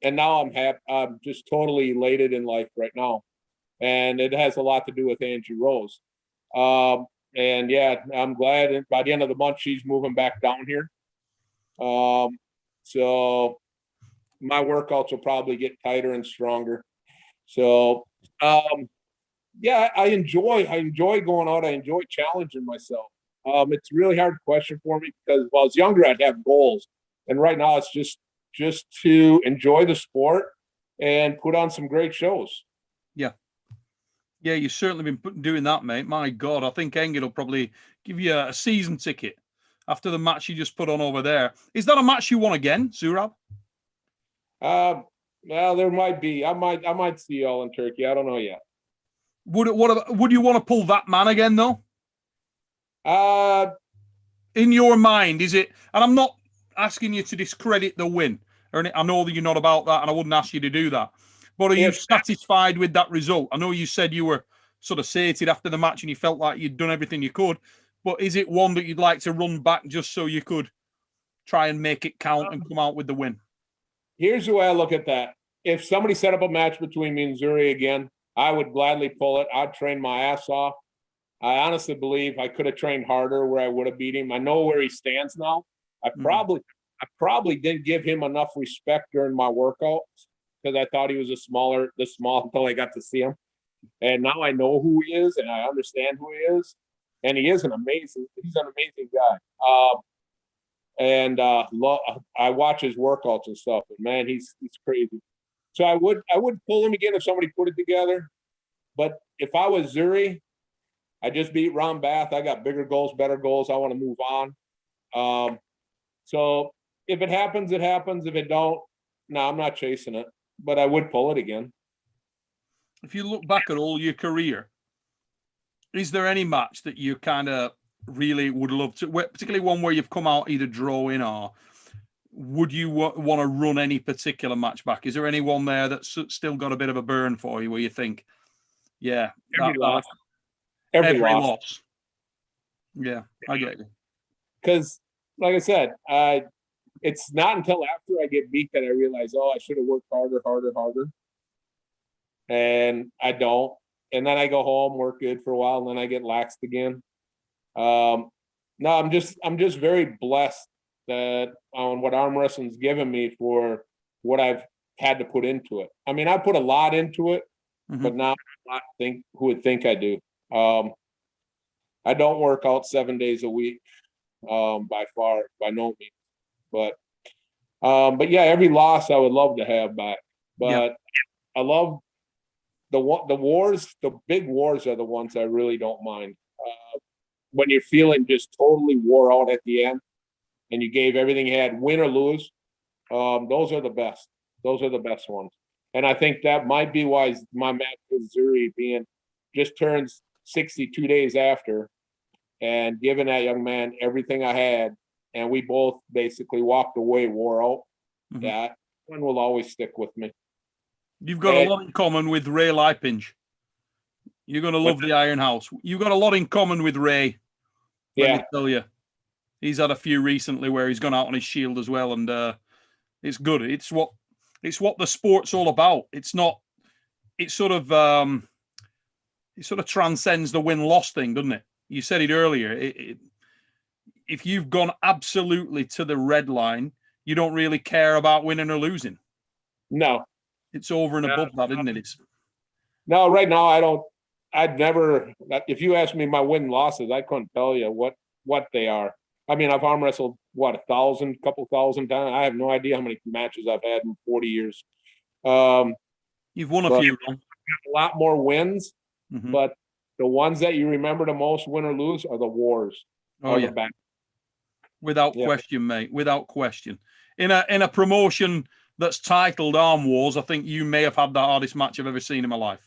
And now I'm happy. I'm just totally elated in life right now. And it has a lot to do with Angie Rose. And yeah, I'm glad by the end of the month, she's moving back down here. So my workouts will probably get tighter and stronger. So, yeah, I enjoy going out. I enjoy challenging myself. It's a really hard question for me because when I was younger, I'd have goals. And right now it's just to enjoy the sport and put on some great shows. Yeah, you've certainly been doing that, mate. My God, I think Engel will probably give you a season ticket after the match you just put on over there. Is that a match you won again, Zurab? Well, there might be. I might see y'all in Turkey. I don't know yet. Would you want to pull that man again though? In your mind, is it? And I'm not asking you to discredit the win, I know that you're not about that, and I wouldn't ask you to do that. But are you satisfied with that result? I know you said you were sort of sated after the match and you felt like you'd done everything you could. But is it one that you'd like to run back just so you could try and make it count and come out with the win? Here's the way I look at that. If somebody set up a match between me and Zuri again, I would gladly pull it. I'd train my ass off. I honestly believe I could have trained harder where I would have beat him. I know where he stands now. I probably didn't give him enough respect during my workouts because I thought he was the small until I got to see him. And now I know who he is and I understand who he is. And he's an amazing guy. I watch his workouts and stuff, and man, he's crazy. So I would pull him again if somebody put it together. But if I was Zuri, I just beat Ron Bath. I got bigger goals, better goals. I want to move on. So if it happens, it happens. If it don't, no, I'm not chasing it. But I would pull it again. If you look back at all your career, is there any match that you kind of really would love to, particularly one where you've come out either drawing, or would you want to run any particular match back? Is there anyone there that's still got a bit of a burn for you where you think, yeah, every loss. Yeah, I get you. Because, like I said, it's not until after I get beat that I realize, I should have worked harder. And I don't. And then I go home, work good for a while, and then I get laxed again. No, I'm just very blessed that on what arm wrestling's given me for what I've had to put into it. I mean, I put a lot into it, but now I think who would think I do. I don't work out 7 days a week, by no means. But yeah, every loss I would love to have back. But I love the wars. The big wars are the ones I really don't mind. When you're feeling just totally wore out at the end, and you gave everything you had, win or lose, those are the best. Those are the best ones. And I think that might be why my match with Zuri being just turns 62 days after, and giving that young man everything I had, and we both basically walked away wore out. That one will always stick with me. You've got a lot in common with Ray Lipinge. You're going to love the Iron House. You've got a lot in common with Ray. Let me tell you. He's had a few recently where he's gone out on his shield as well, and it's good. It's what the sport's all about. It's not. It sort of transcends the win-loss thing, doesn't it? You said it earlier. If you've gone absolutely to the red line, you don't really care about winning or losing. No. It's over and above that, isn't it? No, right now I don't. I'd never. If you asked me my win losses, I couldn't tell you what they are. I mean, I've arm wrestled couple thousand times. I have no idea how many matches I've had in 40 years. You've won a few. A lot more wins, but the ones that you remember the most, win or lose, are the wars. Oh yeah, without question, mate. Without question. In a promotion that's titled Arm Wars, I think you may have had the hardest match I've ever seen in my life.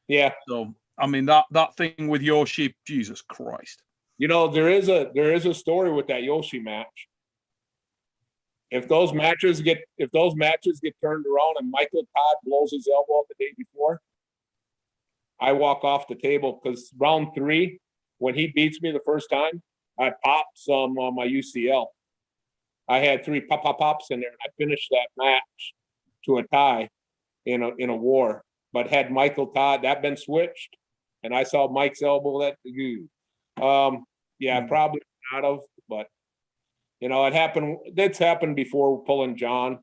Yeah. So I mean that thing with Yoshi, Jesus Christ. You know, there is a story with that Yoshi match. If those matches get turned around and Michael Todd blows his elbow out the day before, I walk off the table, because round 3, when he beats me the first time, I popped some on my UCL. I had 3 pops in there, and I finished that match to a tie in a war. But had Michael Todd that been switched, and I saw Mike's elbow, probably not have. But you know, it happened. That's happened before. Pulling John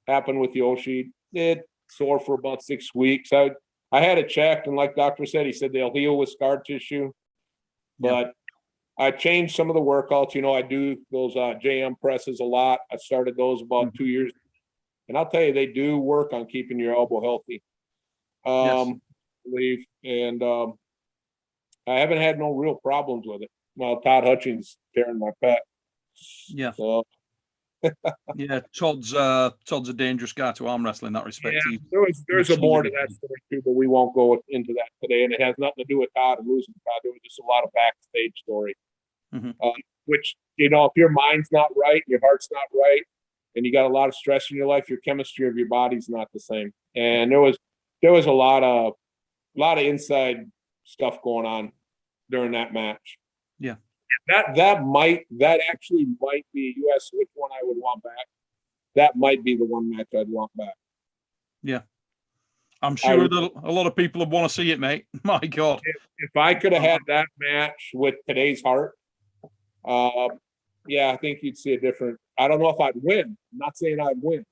happened with Yoshi. It sore for about 6 weeks. I had it checked, and like doctor said, he said they'll heal with scar tissue. But I changed some of the workouts. You know, I do those JM presses a lot. I started those about 2 years, and I'll tell you, they do work on keeping your elbow healthy. I believe, and I haven't had no real problems with it. Well, Todd Hutchings tearing my pec. Yeah. So Yeah, Todd's a dangerous guy to arm wrestle in that respect. Yeah, there's a more to that story too, but we won't go into that today. And it has nothing to do with Todd and losing Todd. There was just a lot of backstage story. Which, you know, if your mind's not right, your heart's not right, and you got a lot of stress in your life, your chemistry of your body's not the same. And there was a lot of inside stuff going on during that match. Yeah. That actually might be, you asked which one I would want back. That might be the one match I'd want back. Yeah. I'm sure that a lot of people would want to see it, mate. My God. If I could have had that match with today's heart, yeah, I think you'd see a different. I don't know if I'd win. I'm not saying I'd win,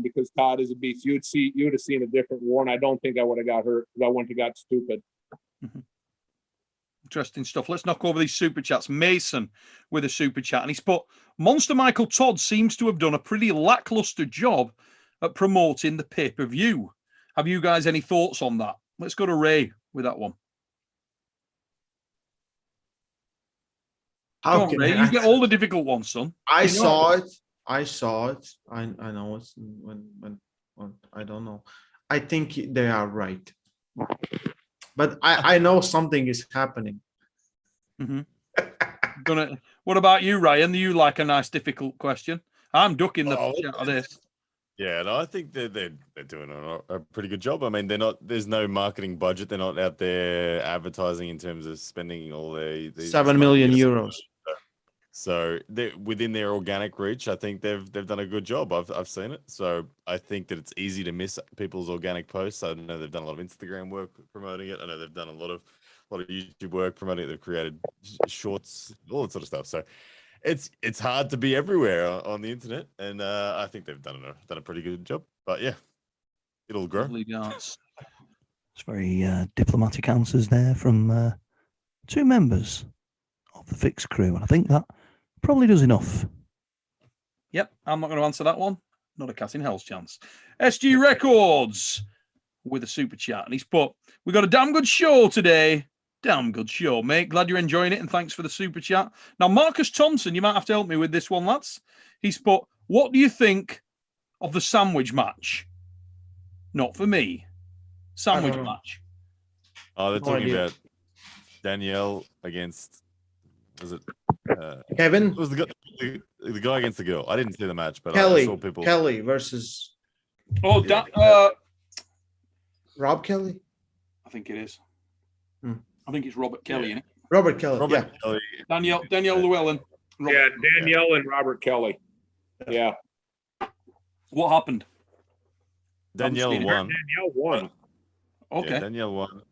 because Todd is a beast. You'd have seen a different war, and I don't think I would have got hurt because I wouldn't have got stupid. Interesting stuff. Let's knock over these super chats. Mason with a super chat, and he's put, Monster Michael Todd seems to have done a pretty lackluster job at promoting the pay-per-view. Have you guys any thoughts on that? Let's go to Ray with that one. How Come on, Ray, you get all the difficult ones, son. I saw it. I know it's when I don't know. I think they are right. But I know something is happening. What about you, Ryan? You like a nice difficult question? I'm ducking the shit out of this. Yeah, no, I think they're doing a pretty good job. I mean, there's no marketing budget. They're not out there advertising in terms of spending all the 7 million euros. So within their organic reach, I think they've done a good job. I've seen it. So I think that it's easy to miss people's organic posts. I know they've done a lot of Instagram work promoting it. I know they've done a lot of YouTube work promoting it. They've created shorts, all that sort of stuff. So it's hard to be everywhere on the internet, and I think they've done a pretty good job. But yeah, it'll grow. It's very diplomatic answers there from two members of the Fix crew, and I think that probably does enough. Yep, I'm not going to answer that one. Not a cat in hell's chance. SG Records with a super chat, and he's put, we got a damn good show today. Damn good show, mate. Glad you're enjoying it, and thanks for the super chat. Now, Marcus Thompson, you might have to help me with this one, lads. He's put, what do you think of the sandwich match? Not for me. Sandwich match. Oh, they're talking about Danielle against, was it Kevin? It was the guy against the girl. I didn't see the match, but Kelly. I saw people. Kelly versus. Oh, Rob Kelly? I think it is. I think it's Robert Kelly, isn't it? Robert Kelly. Kelly. Danielle Llewellyn. Danielle and Robert Kelly. Yeah. What happened? Danielle won. Danielle won. Okay. Yeah, Danielle won,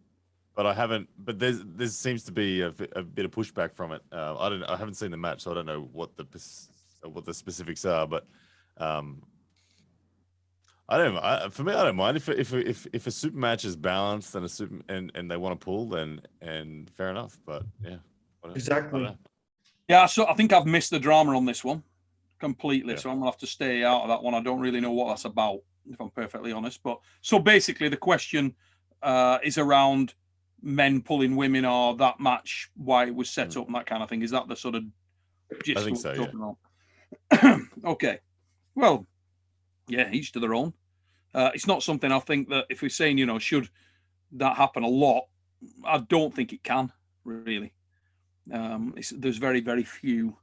but I haven't. But there seems to be a bit of pushback from it. I haven't seen the match, so I don't know what the specifics are. But I don't. For me, I don't mind if a super match is balanced and they want to pull, then fair enough. But yeah, whatever. Exactly. Yeah, so I think I've missed the drama on this one completely. Yeah. So I'm gonna have to stay out of that one. I don't really know what that's about, if I'm perfectly honest. But so basically, the question is around men pulling women, or that match, why it was set up and that kind of thing. Is that the sort of gist? I think so. Yeah. Okay. Well, yeah, each to their own. It's not something I think that if we're saying, should that happen a lot, I don't think it can, really. There's very, very few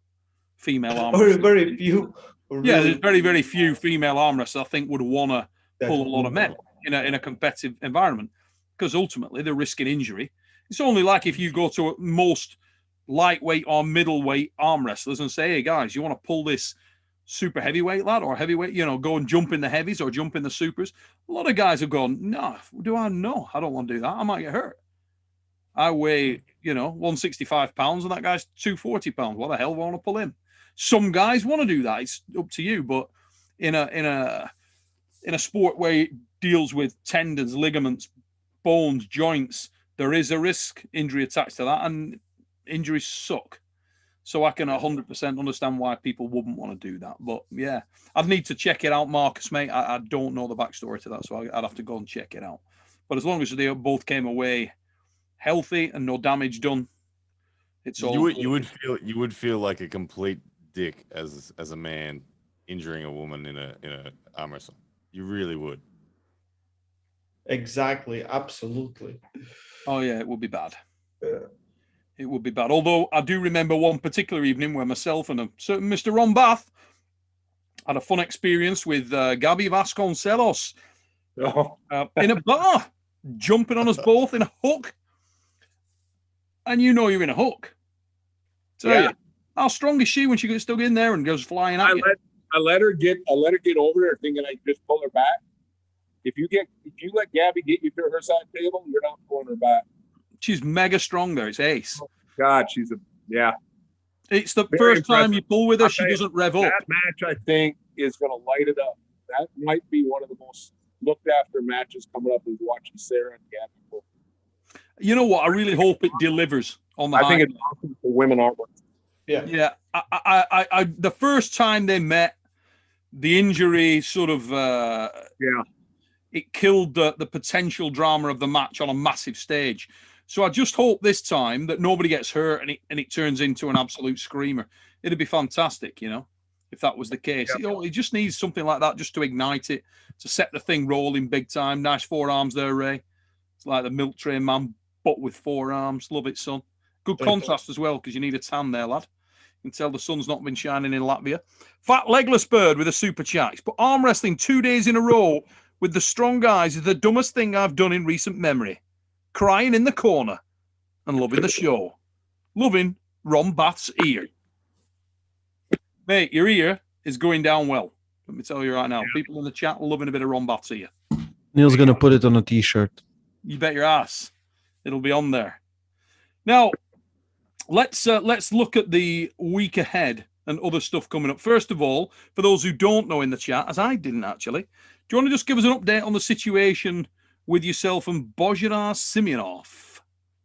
female arm wrestlers. Very few. Really, yeah, there's very, very few female arm wrestlers I think would want to pull a lot of men in a competitive environment, because ultimately they're risking injury. It's only like if you go to most lightweight or middleweight arm wrestlers and say, hey, guys, you want to pull this super heavyweight lad or heavyweight, go and jump in the heavies or jump in the supers. A lot of guys have gone, no, I don't want to do that. I might get hurt. I weigh, 165 pounds and that guy's 240 pounds. What the hell do I want to pull him? Some guys want to do that. It's up to you. But in a sport where it deals with tendons, ligaments, bones, joints, there is a risk injury attached to that, and injuries suck. So I can 100% understand why people wouldn't want to do that. But yeah, I'd need to check it out, Marcus, mate. I don't know the backstory to that, so I'd have to go and check it out. But as long as they both came away healthy and no damage done, it's all. You would feel like a complete dick as a man injuring a woman in a arm wrestle. You really would. Exactly. Absolutely. Oh yeah, it would be bad. Yeah. It would be bad. Although I do remember one particular evening where myself and a certain Mr. Ron Bath had a fun experience with Gabby Vasconcelos in a bar, jumping on us both in a hook. And you know you're in a hook. Tell you, how strong is she when she gets stuck in there and goes flying at you? I let her get over there thinking I just pull her back. If you let Gabby get you to her side table, you're not pulling her back. She's mega strong there. It's ace. Oh, God, It's the very first impressive. time you pull with her, I'll she tell you, doesn't rev up. That match, I think, is going to light it up. That might be one of the most looked after matches coming up, is watching Sarah and Gabby pull. You know what? I really hope it delivers on the I think it's awesome for women arm wrestling. Yeah. I the first time they met, the injury sort of it killed the potential drama of the match on a massive stage. So I just hope this time that nobody gets hurt and it turns into an absolute screamer. It'd be fantastic, you know, if that was the case. Yep. It just needs something like that just to ignite it, to set the thing rolling big time. Nice forearms there, Ray. It's like the milk train man, but with forearms. Love it, son. Good contrast as well, because you need a tan there, lad. You can tell the sun's not been shining in Latvia. Fat Legless Bird with a super chat. But arm wrestling 2 days in a row with the strong guys is the dumbest thing I've done in recent memory. Crying in the corner and loving the show. Loving Ron Bath's ear. Mate, your ear is going down well. Let me tell you right now. People in the chat are loving a bit of Ron Bath's ear. Neil's going to put it on a t-shirt. You bet your ass. It'll be on there. Now, let's look at the week ahead and other stuff coming up. First of all, for those who don't know in the chat, as I didn't actually, do you want to just give us an update on the situation with yourself and Bozhidar Simeonov?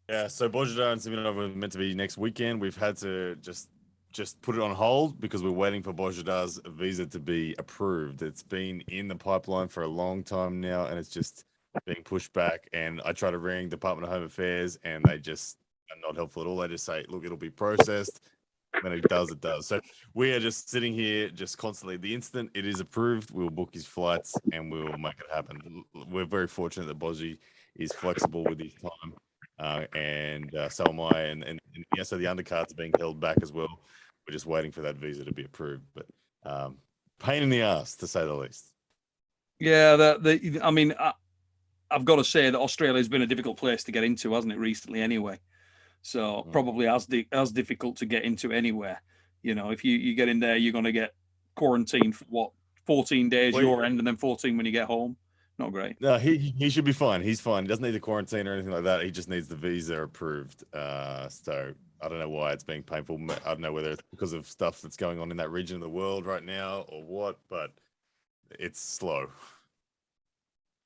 Yeah, so Bozhidar and Simeonov were meant to be next weekend. We've had to just put it on hold because we're waiting for Bozhidar's visa to be approved. It's been in the pipeline for a long time now, and it's just being pushed back. And I try to ring Department of Home Affairs, and they just are not helpful at all. They just say, look, it'll be processed. When it does, it does. So we are just sitting here just constantly. The instant it is approved, we'll book his flights and we'll make it happen. We're very fortunate that Bozzy is flexible with his time. And so am I. And yeah, so the undercards are being held back as well. We're just waiting for that visa to be approved. But pain in the ass, to say the least. Yeah, I mean, I've got to say that Australia's been a difficult place to get into, hasn't it, recently anyway? So probably as difficult to get into anywhere. You know, if you get in there, you're going to get quarantined for what, 14 days your end, and then 14 when you get home. Not great. No, he should be fine. He's fine. He doesn't need the quarantine or anything like that. He just needs the visa approved. So I don't know why it's being painful. I don't know whether it's because of stuff that's going on in that region of the world right now or what, but it's slow.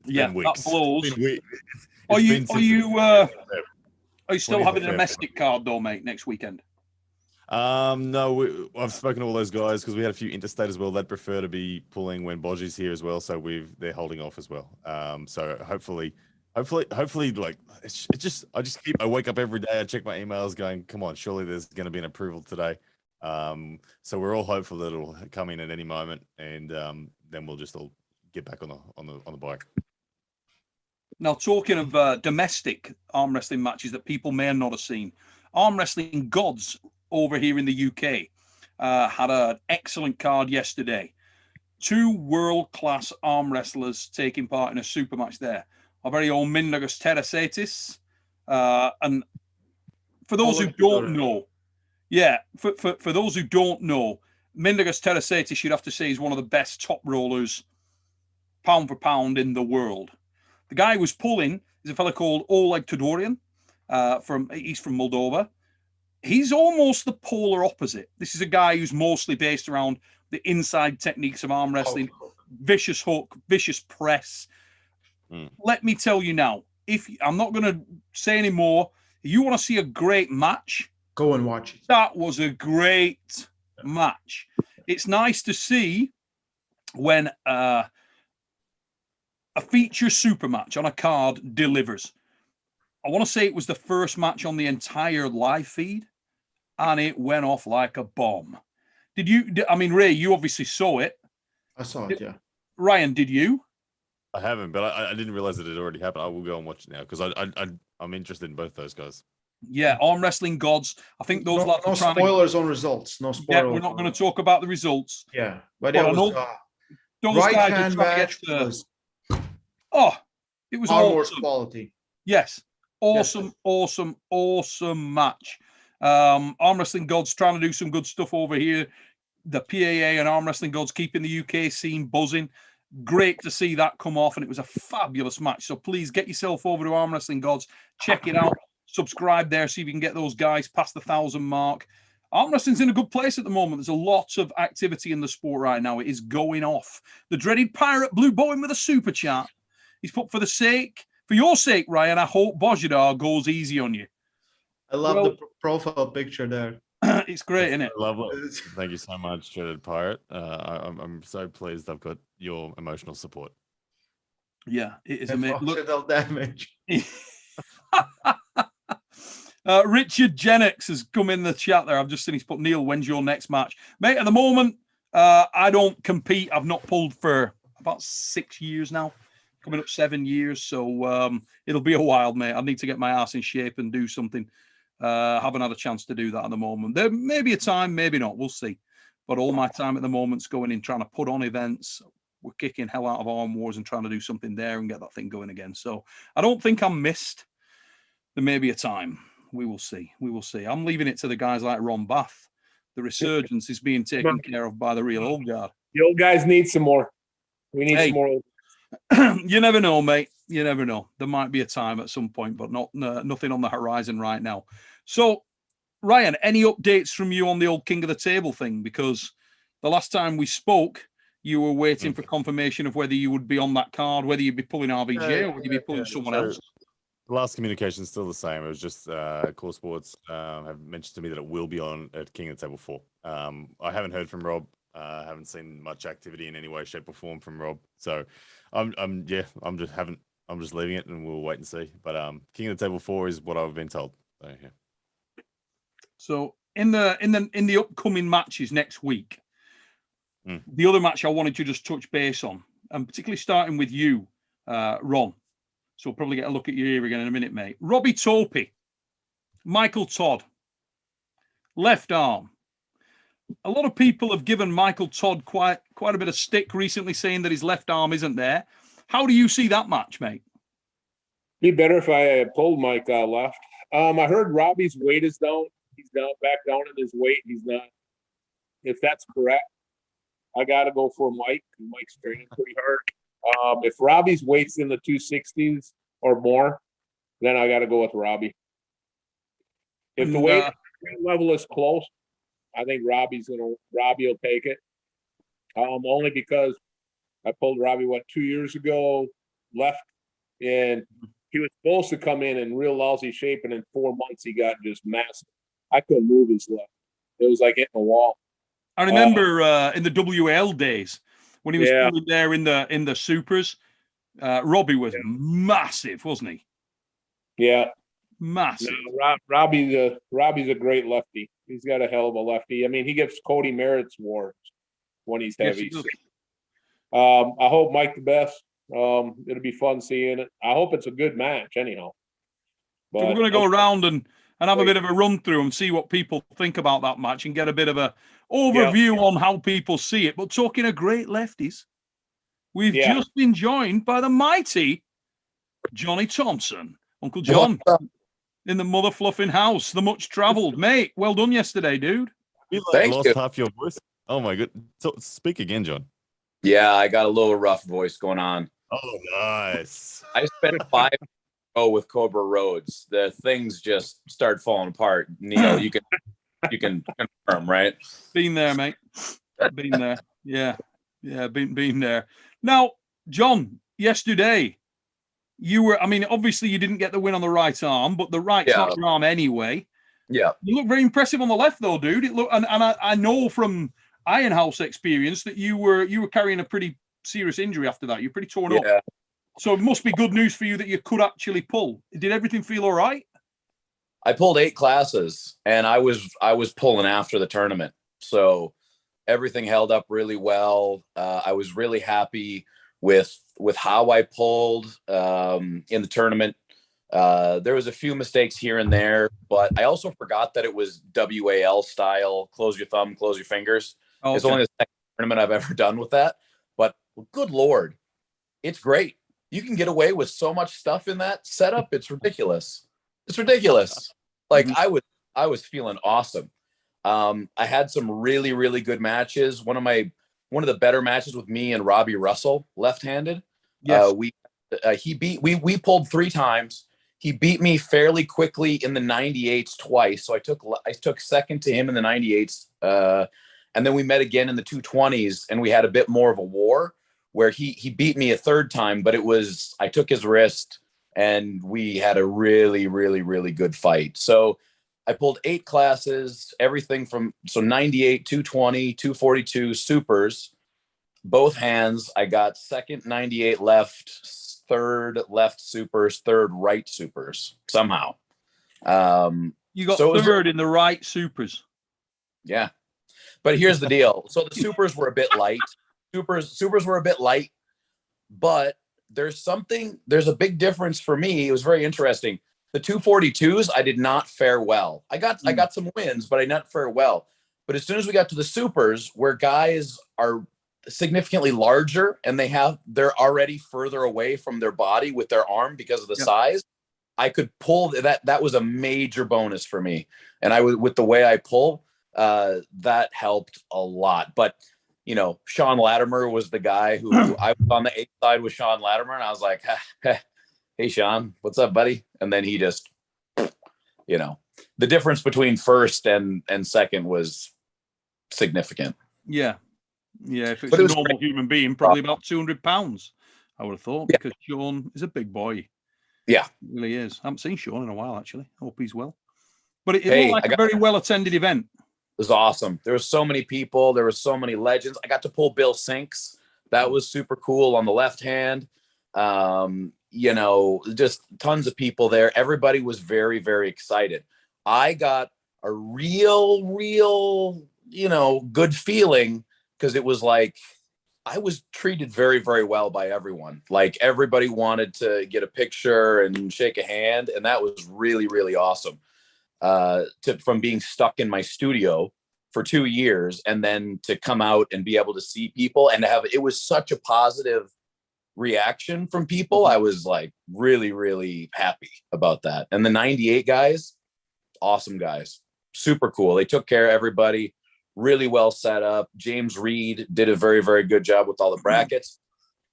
Yeah, that blows. Are you still having a domestic card though, mate, next weekend? No, I've spoken to all those guys because we had a few interstate as well. They'd prefer to be pulling when Bozzy's here as well, so they're holding off as well. So hopefully, like I wake up every day, I check my emails, going, come on, surely there's going to be an approval today. So we're all hopeful that it'll come in at any moment, and then we'll just all get back on the bike. Now, talking of domestic arm wrestling matches that people may not have seen, Arm Wrestling Gods over here in the UK had an excellent card yesterday. 2 world-class arm wrestlers taking part in a super match there. Our very own Mindaugas Terasetis. And for those who don't know, for those who don't know, Mindaugas Terasetis, you'd have to say, is one of the best top rollers, pound for pound, in the world. The guy who was pulling is a fellow called Oleg Todorian. He's from Moldova. He's almost the polar opposite. This is a guy who's mostly based around the inside techniques of arm wrestling, vicious hook, vicious press. Let me tell you now, I'm not going to say any more. If you want to see a great match, go and watch it. That was a great match. It's nice to see when a feature super match on a card delivers. I want to say it was the first match on the entire live feed, and it went off like a bomb. Ray, you obviously saw it. I saw it. Yeah. Ryan, did you? I haven't, but I didn't realize that it already happened. I will go and watch it now because I'm interested in both those guys. Yeah, Arm Wrestling Gods. I think those lads no are trying spoilers on results. No Yeah, spoilers. we're not going to talk about the results. Yeah, but But it I know was those right guys are hand trying match to get. was Oh, it was Star Wars awesome. quality. Yes, awesome match. Arm Wrestling Gods trying to do some good stuff over here. The PAA and Arm Wrestling Gods keeping the UK scene buzzing. Great to see that come off, and it was a fabulous match. So please get yourself over to Arm Wrestling Gods, check it out, subscribe there, see if you can get those guys past the 1,000 mark. Arm wrestling's in a good place at the moment. There's a lot of activity in the sport right now. It is going off. The dreaded Pirate Blue Bowen with a super chat. He's put for your sake, Ryan, I hope Bojidar goes easy on you. I love the profile picture there. It's great, isn't it? I love it. Thank you so much, Dreaded Pirate. I'm so pleased I've got your emotional support. Yeah, it is amazing. Look, damage. Richard Jennings has come in the chat there. I've just seen he's put, Neil, when's your next match? Mate, at the moment, I don't compete. I've not pulled for about 6 years now, coming up 7 years. So it'll be a while, mate. I need to get my ass in shape and do something. Haven't had a chance to do that at the moment. There may be a time, maybe not. We'll see. But all my time at the moment's going in trying to put on events. We're kicking hell out of Arm Wars and trying to do something there and get that thing going again. So I don't think I'm missed. There may be a time. We will see. We will see. I'm leaving it to the guys like Ron Bath. The resurgence is being taken care of by the real old guard. The old guys need some more. We need some more. You never know, mate. You never know. There might be a time at some point, but nothing on the horizon right now. So, Ryan, any updates from you on the old King of the Table thing? Because the last time we spoke, you were waiting for confirmation of whether you would be on that card, whether you'd be pulling RVJ or would you be pulling someone else? The last communication is still the same. It was just Core Sports have mentioned to me that it will be on at King of the Table 4. I haven't heard from Rob. I haven't seen much activity in any way, shape, or form from Rob. So I'm just leaving it, and we'll wait and see. But King of the Table 4 is what I've been told. So, yeah. So in the upcoming matches next week, the other match I wanted to just touch base on, and particularly starting with you, Ron. So we'll probably get a look at your ear again in a minute, mate. Robbie Topi, Michael Todd, left arm. A lot of people have given Michael Todd quite a bit of stick recently, saying that his left arm isn't there. How do you see that match, mate? Be better if I pulled Mike left. I heard Robbie's weight is down. He's back down in his weight. He's not. If that's correct, I got to go for Mike. Mike's training pretty hard. If Robbie's weight's in the 260s or more, then I got to go with Robbie. If the weight level is close, I think Robbie will take it. Only because I pulled Robbie 2 years ago, left, and he was supposed to come in real lousy shape, and in 4 months he got just massive. I couldn't move his left. It was like hitting a wall. I remember in the WL days when he was there in the supers. Robbie was massive, wasn't he? Yeah, massive. No, Robbie's a great lefty. He's got a hell of a lefty. I mean, he gives Cody Merritt's awards when he's heavy. Yes, I hope Mike the best. It'll be fun seeing it. I hope it's a good match anyhow. But so we're going to go around and have a bit of a run through and see what people think about that match and get a bit of a overview on how people see it. But talking of great lefties, we've just been joined by the mighty Johnny Thompson, Uncle John, in the mother fluffing house, the much travelled. Mate, well done yesterday, dude. You lost half your voice. Oh my god! So, speak again, John. Yeah, I got a little rough voice going on. Oh, nice. I spent 5 with Cobra Rhodes. The things just start falling apart. Neil, you can confirm, right? Been there, mate. Been there. Yeah, been there. Now, John, yesterday, you were. I mean, obviously, you didn't get the win on the right arm, but the right's not your arm anyway. Yeah. You look very impressive on the left, though, dude. It look, and I know from Iron House experience that you were carrying a pretty serious injury after that. You're pretty torn up. So it must be good news for you that you could actually pull. Did everything feel all right? I pulled 8 classes, and I was pulling after the tournament. So everything held up really well. I was really happy with how I pulled in the tournament. There was a few mistakes here and there, but I also forgot that it was WAL style. Close your thumb, close your fingers. Okay. It's only the second tournament I've ever done with that, but good Lord, it's great. You can get away with so much stuff in that setup. It's ridiculous. It's ridiculous. Like I was feeling awesome. I had some really, really good matches. One of the better matches with me and Robbie Russell, left-handed. Yes. We pulled 3 times. He beat me fairly quickly in the 98s twice. So I took second to him in the 98s. And then we met again in the 220s, and we had a bit more of a war where he beat me a 3rd time, but I took his wrist and we had a really, really, really good fight. So I pulled 8 classes, everything from 98, 220, 242 supers, both hands. I got second 98 left, 3rd left supers, 3rd right supers somehow. You got 3rd in the right supers. Yeah. But here's the deal. So the supers were a bit light. Supers were a bit light, but there's a big difference for me. It was very interesting. The 242s, I did not fare well. I got some wins, but I did not fare well. But as soon as we got to the supers, where guys are significantly larger and they're already further away from their body with their arm because of the size, I could pull that. That was a major bonus for me. And with the way I pull, that helped a lot. But Sean Latimer was the guy who I was on the 8th side with Sean Latimer, and I was like, hey, Sean, what's up, buddy? And then he just, the difference between first and second was significant. Yeah. Yeah. If it's a normal human being, probably about 200 pounds, I would have thought, because Sean is a big boy. Yeah. He really is. I haven't seen Sean in a while, actually. I hope he's well. But it looked like a very well-attended event. It was awesome. There were so many people. There were so many legends. I got to pull Bill Sinks. That was super cool on the left hand. Just tons of people there. Everybody was very, very excited. I got a real, good feeling, because it was like I was treated very, very well by everyone. Like everybody wanted to get a picture and shake a hand. And that was really, really awesome. From being stuck in my studio for 2 years and then to come out and be able to see people and it was such a positive reaction from people. I was like really, really happy about that. And the 98 guys, awesome guys, super cool. They took care of everybody, really well set up. James Reed did a very, very good job with all the brackets.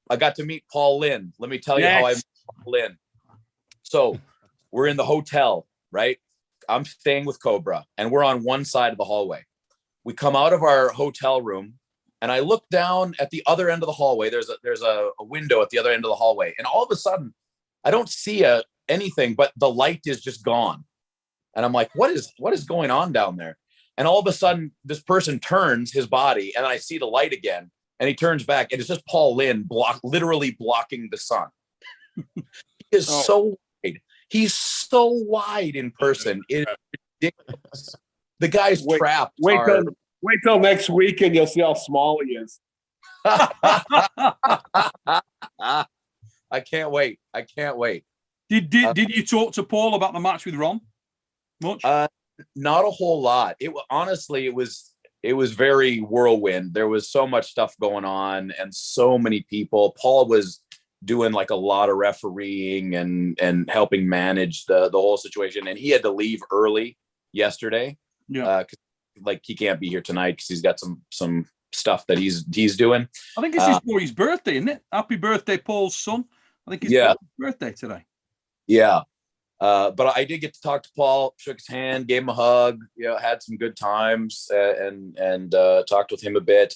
I got to meet Paul Lynn. Let me tell you how I met Paul Lynn. So we're in the hotel, right? I'm staying with Cobra, and we're on one side of the hallway. We come out of our hotel room, and I look down at the other end of the hallway. There's a window at the other end of the hallway, and all of a sudden, I don't see anything, but the light is just gone. And I'm like, what is going on down there? And all of a sudden, this person turns his body, and I see the light again, and he turns back, and it's just Paul Lynn literally blocking the sun. He is so wide. He's so wide in person. It's ridiculous. The guy's trapped. Wait till next week, and you'll see how small he is. I can't wait. Did you talk to Paul about the match with Ron? Much? Not a whole lot. Honestly, it was very whirlwind. There was so much stuff going on and so many people. Paul was doing like a lot of refereeing and helping manage the whole situation. And he had to leave early yesterday. Yeah. Like he can't be here tonight because he's got some stuff that he's doing. I think it's his boy's birthday, isn't it? Happy birthday, Paul's son. I think it's birthday today. Yeah. But I did get to talk to Paul, shook his hand, gave him a hug, had some good times and talked with him a bit,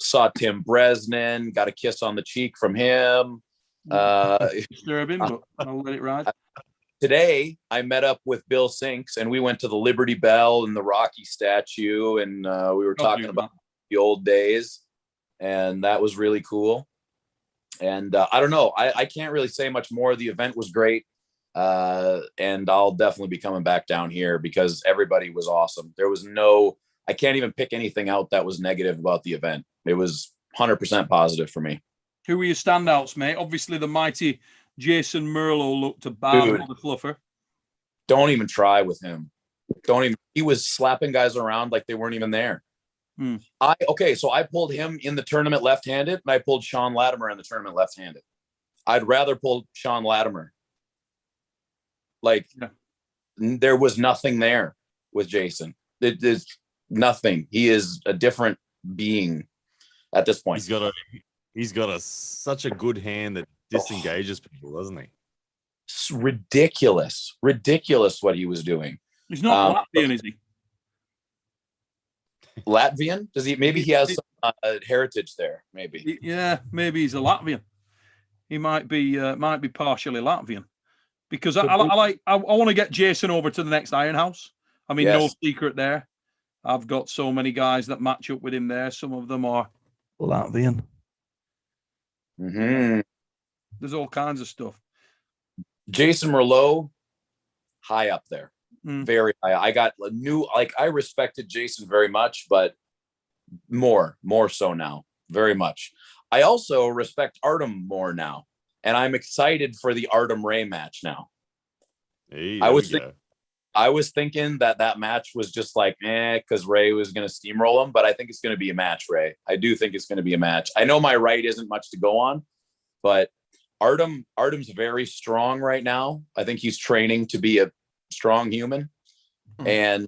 saw Tim Bresnan, got a kiss on the cheek from him. Disturbing, but I'll let it ride. Today, I met up with Bill Sinks, and we went to the Liberty Bell and the Rocky statue, and we were talking about the old days, and that was really cool. And I don't know. I can't really say much more. The event was great, and I'll definitely be coming back down here because everybody was awesome. There was no I can't even pick anything out that was negative about the event. It was 100% positive for me. Who were your standouts, mate? Obviously, the mighty Jason Merlo looked a bad Dude. motherfluffer. Don't even try with him. He was slapping guys around like they weren't even there. So I pulled him in the tournament left-handed, and I pulled Sean Latimer in the tournament left-handed. I'd rather pull Sean Latimer. Like, there was nothing there with Jason. There's nothing. He is a different being at this point. He's got such a good hand that disengages people, doesn't he? It's ridiculous what he was doing. He's not Latvian, is he? Latvian? Does he? Maybe he has some heritage there. Maybe. Yeah, maybe he's a Latvian. He might be partially Latvian, because I want to get Jason over to the next Iron House. I mean, no secret there. I've got so many guys that match up with him there. Some of them are Latvian. Mm-hmm. There's all kinds of stuff. Jason Merlot, high up there. Very high. I got a new, I respected Jason very much, but more so now, very much. I also respect Artem more now, and I'm excited for the Artem Ray match now. Hey, I was thinking that match was just like, because Ray was going to steamroll him, but I think it's going to be a match, Ray. I do think it's going to be a match. I know my right isn't much to go on, but Artem's very strong right now. I think he's training to be a strong human, and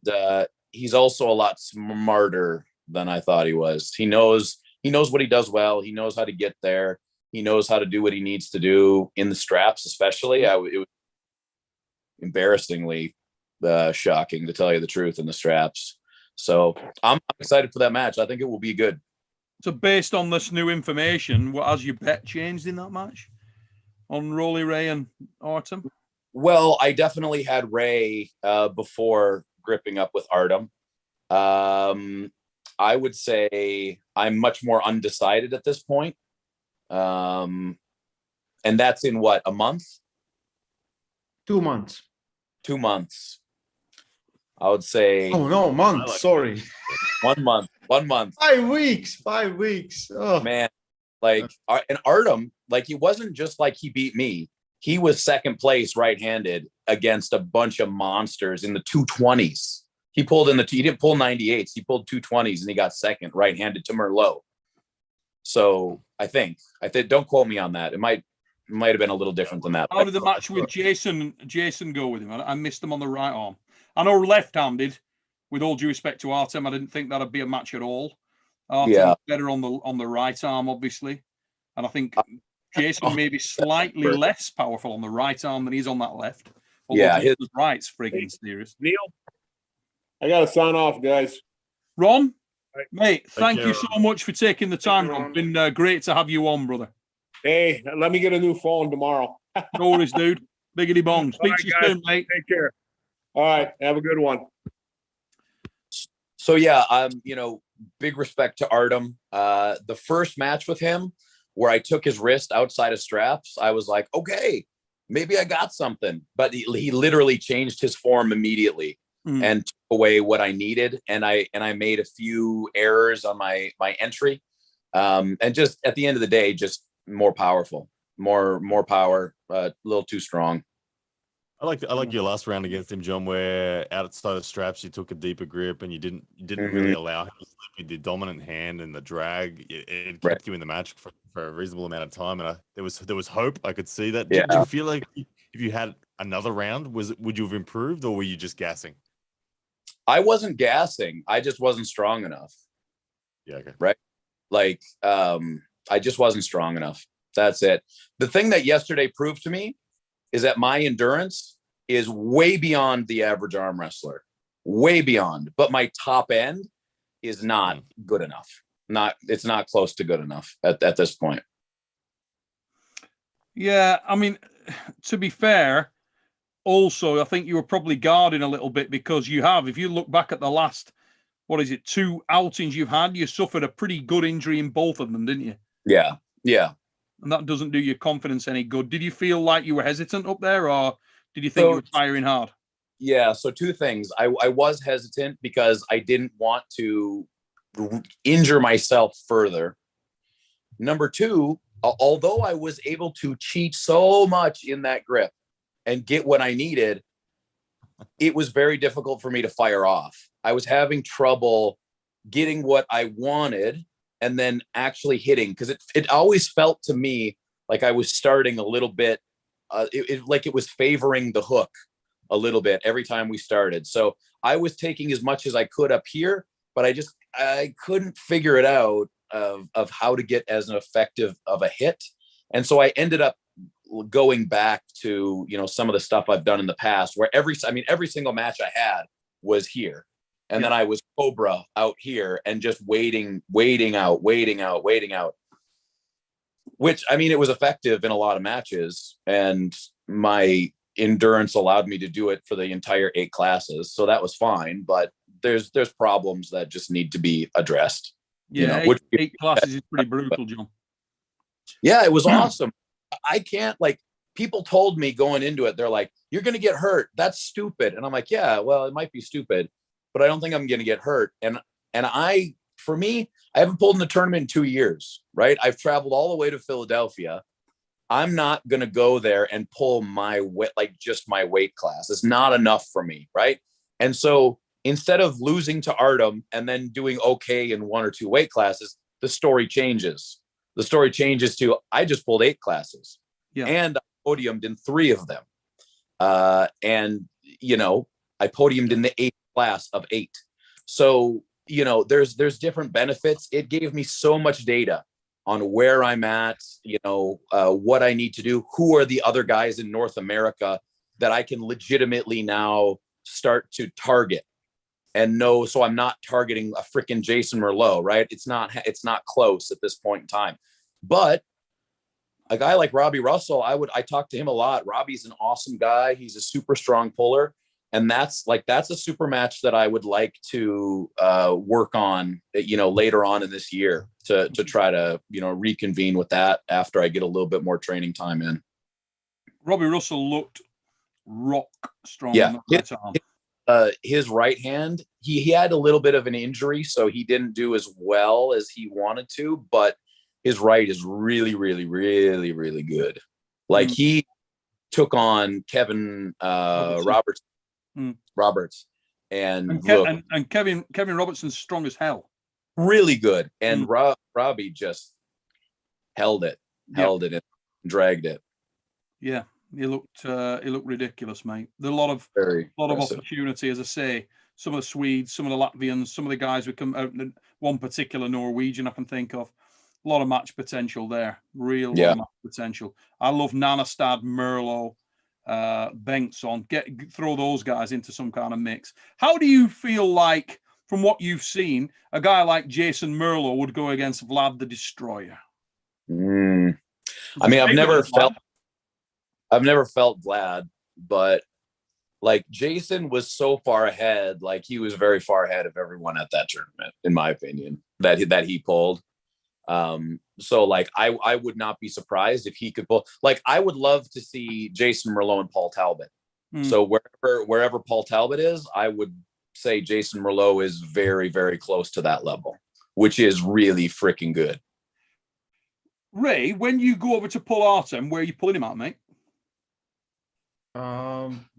he's also a lot smarter than I thought he was. He knows what he does well. He knows how to get there. He knows how to do what he needs to do in the straps, especially. It was embarrassingly shocking, to tell you the truth, in the straps. So I'm excited for that match. I think it will be good. So based on this new information, what has your bet changed in that match on Rolly Ray and Artem? Well, I definitely had Ray before gripping up with Artem. I would say I'm much more undecided at this point. And that's in what, a month? 2 months. 2 months. I would say. Oh no, months. Sorry. 1 month. 1 month. 5 weeks. 5 weeks. Oh man, and Artem, it wasn't just like he beat me. He was second place right-handed against a bunch of monsters in the 220s. He didn't pull 98s. He pulled 220s, and he got second right-handed to Merlot. So I think don't quote me on that. It might have been a little different than that. How did the match with Jason go with him? I missed him on the right arm. I know left-handed, with all due respect to Artem, I didn't think that'd be a match at all. Artem better on the right arm, obviously. And I think Jason may be slightly less powerful on the right arm than he's on that left. Although his right's friggin' serious. Neil, I got to sign off, guys. Ron, mate, thank you so much for taking the time, Ron. It's been great to have you on, brother. Hey, let me get a new phone tomorrow. No worries, dude. Biggity bong. Speak to you soon, mate. Take care. All right. Have a good one. So, big respect to Artem. The first match with him where I took his wrist outside of straps, I was like, okay, maybe I got something. But he literally changed his form immediately and took away what I needed. And I made a few errors on my entry. And just at the end of the day, just more powerful, more power, a little too strong. I like your last round against him, John, where outside of straps you took a deeper grip and you didn't really allow him to slip with the dominant hand and the drag. It kept you in the match for a reasonable amount of time, and there was hope. I could see that. Did you feel like if you had another round, would you have improved, or were you just gassing? I wasn't gassing. I just wasn't strong enough. Yeah. Okay. Right. I just wasn't strong enough. That's it. The thing that yesterday proved to me is that my endurance is way beyond the average arm wrestler, way beyond. But my top end is not good enough. It's not close to good enough at this point. Yeah, I mean, to be fair, also I think you were probably guarding a little bit because if you look back at the last, 2 outings you've had, you suffered a pretty good injury in both of them, didn't you? Yeah. And that doesn't do your confidence any good. Did you feel like you were hesitant up there, or did you think you were firing hard? Yeah, so two things. I was hesitant because I didn't want to injure myself further. Number two, although I was able to cheat so much in that grip and get what I needed, it was very difficult for me to fire off. I was having trouble getting what I wanted and then actually hitting, because it always felt to me like I was starting a little bit, like it was favoring the hook a little bit every time we started. So I was taking as much as I could up here, but I couldn't figure it out of how to get as an effective of a hit. And so I ended up going back to, some of the stuff I've done in the past, where every single match I had was here. And then I was Cobra out here and just waiting out, which, it was effective in a lot of matches, and my endurance allowed me to do it for the entire 8 classes. So that was fine, but there's problems that just need to be addressed. Yeah, eight classes is pretty brutal, John. Yeah, it was awesome. I can't, people told me going into it, they're like, you're going to get hurt. That's stupid. And I'm like, yeah, well, it might be stupid, but I don't think I'm going to get hurt. And for me, I haven't pulled in the tournament in 2 years, right? I've traveled all the way to Philadelphia. I'm not going to go there and pull just my weight class. It's not enough for me, right? And so instead of losing to Artem and then doing okay in 1 or 2 weight classes, the story changes. The story changes to, I just pulled 8 classes and I podiumed in 3 of them. And I podiumed in the 8th class of 8. So, there's different benefits. It gave me so much data on where I'm at, what I need to do, who are the other guys in North America that I can legitimately now start to target and know. So I'm not targeting a freaking Jason Merlot, right? It's not close at this point in time. But a guy like Robbie Russell, I talk to him a lot. Robbie's an awesome guy. He's a super strong puller. And that's a super match that I would like to work on, later on in this year to try to, reconvene with that after I get a little bit more training time in. Robbie Russell looked rock strong. Yeah. Arm. His right hand, he had a little bit of an injury, so he didn't do as well as he wanted to, but his right is really, really, really, really good. He took on Kevin Roberts. And Kevin Robertson's strong as hell. Really good. And Robbie just held it and dragged it. Yeah, he looked ridiculous, mate. There's a lot of opportunity, as I say. Some of the Swedes, some of the Latvians, some of the guys who come out, one particular Norwegian I can think of. A lot of match potential there. Real match potential. I love Nanastad, Merlot, Bengtsson. Throw those guys into some kind of mix. How do you feel like, from what you've seen, a guy like Jason Merlot would go against Vlad the Destroyer? I've never felt Vlad, but Jason was so far ahead. He was very far ahead of everyone at that tournament, in my opinion, that he pulled. So I would not be surprised if he could pull. I would love to see Jason Merlot and Paul Talbot. So wherever Paul Talbot is, I would say Jason Merlot is very, very close to that level, which is really freaking good. Ray, when you go over to pull Artem, where are you pulling him out, mate?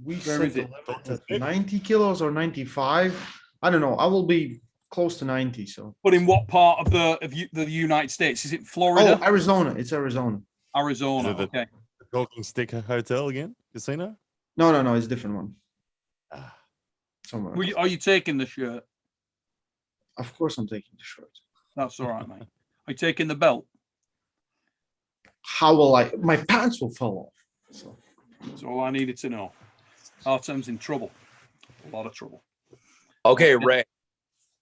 We set the limit at 90 kilos or 95. I don't know. I will be close to 90. So, but in what part of the United States? Is it Florida? Oh, Arizona. It's Arizona. Arizona. Okay. The Talking Stick Hotel again? Casino? No. It's a different one. Somewhere. Are you taking the shirt? Of course, I'm taking the shirt. That's all right, mate. Are you taking the belt? How will I? My pants will fall off. So. That's all I needed to know. Artem's in trouble. A lot of trouble. Okay, Ray.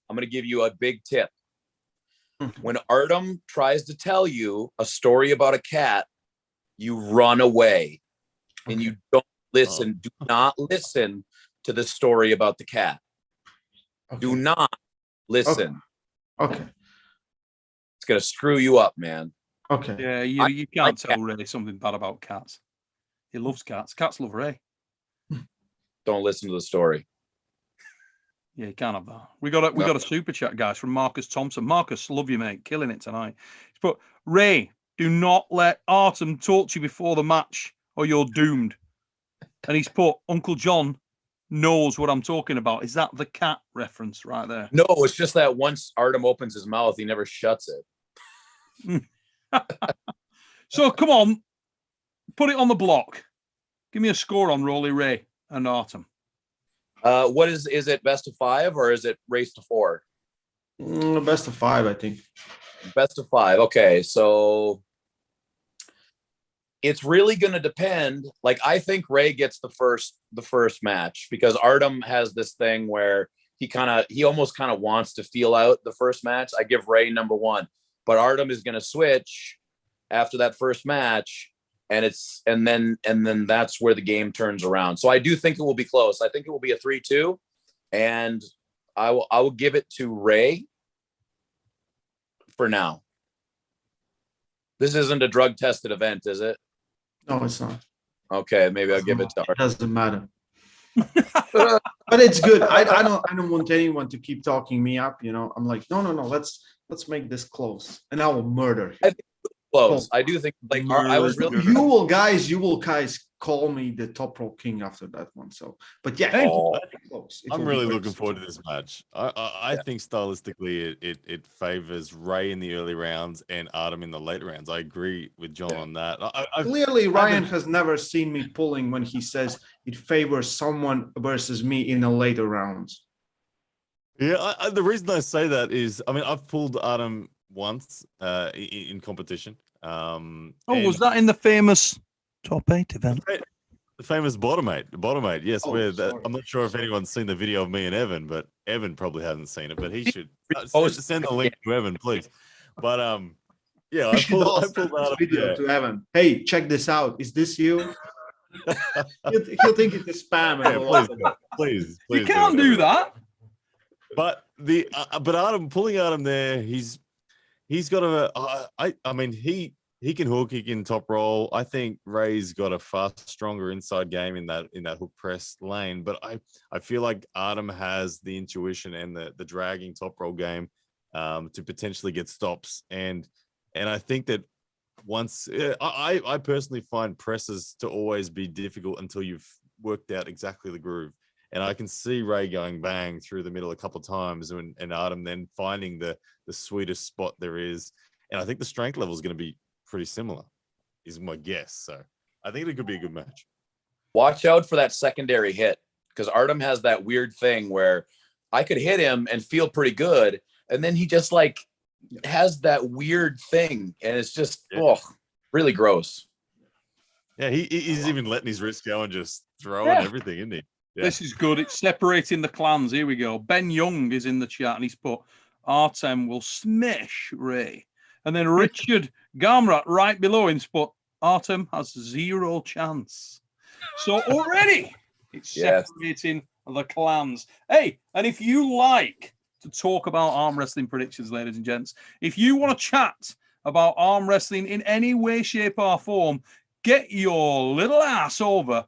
I'm going to give you a big tip. When Artem tries to tell you a story about a cat, you run away and you don't listen. Do not listen to the story about the cat. Do not listen. Okay. It's going to screw you up, man. Okay. Yeah, you can't tell Ray something bad about cats. He loves cats. Cats love Ray. don't listen to the story. Yeah, you can't have that. We got a super chat, guys, from Marcus Thompson. Marcus, love you, mate. Killing it tonight. But Ray, do not let Artem talk to you before the match or you're doomed. And he's put, Uncle John knows what I'm talking about. Is that the cat reference right there? No, it's just that once Artem opens his mouth, he never shuts it. So come on, put it on the block. Give me a score on Rolly Ray and Artem. What is it best of 5 or is it race to 4? Best of 5, I think. Best of 5. Okay, so it's really going to depend. Like, I think Ray gets the first match because Artem has this thing where he almost kind of wants to feel out the first match. I give Ray number 1, but Artem is going to switch after that first match, and then that's where the game turns around. So I do think it will be close. I think it will be a 3-2, and I will give it to Ray for now. This isn't a drug tested event, is it? No, it's not. Okay, maybe I'll give it to It Artem. doesn't matter. But it's good. I don't want anyone to keep talking me up. I'm like, no. Let's make this close, and I will murder him. Close. I do think I was really. You will guys call me the top rope king after that one. So, but yeah, close. I'm really looking forward to this match. I think stylistically it favors Ray in the early rounds and Artem in the late rounds. I agree with John on that. Clearly, Ryan has never seen me pulling when he says it favors someone versus me in the later rounds. Yeah, the reason I say that is, I mean, I've pulled Artem once in competition. Was that in the famous top 8 event? The famous bottom eight, yes. Sorry. I'm not sure if anyone's seen the video of me and Evan, but Evan probably hasn't seen it, but he should. Send the link to Evan, please. But yeah, I pulled out video to Evan. Hey, check this out. Is this you? he'll think it's a spam. Yeah, please. You can't do that. But but Artem, pulling Artem there, he's got a. I mean he can hook, he can top roll. I think Ray's got a far stronger inside game in that hook press lane. But I feel like Artem has the intuition and the dragging top roll game to potentially get stops. And I think that once I personally find presses to always be difficult until you've worked out exactly the groove. And I can see Ray going bang through the middle a couple of times and Artem then finding the sweetest spot there is. And I think the strength level is going to be pretty similar, is my guess. So I think it could be a good match. Watch out for that secondary hit, because Artem has that weird thing where I could hit him and feel pretty good. And then he just like has that weird thing. And it's just, really gross. Yeah, he's even letting his wrist go and just throwing everything, isn't he? Yeah. This is good. It's separating the clans. Here we go. Ben Young is in the chat and he's put Artem will smash Ray. And then Richard Gamrat right below him's put Artem has 0 chance. So already it's separating the clans. Hey, and if you like to talk about arm wrestling predictions, ladies and gents, if you want to chat about arm wrestling in any way, shape, or form, get your little ass over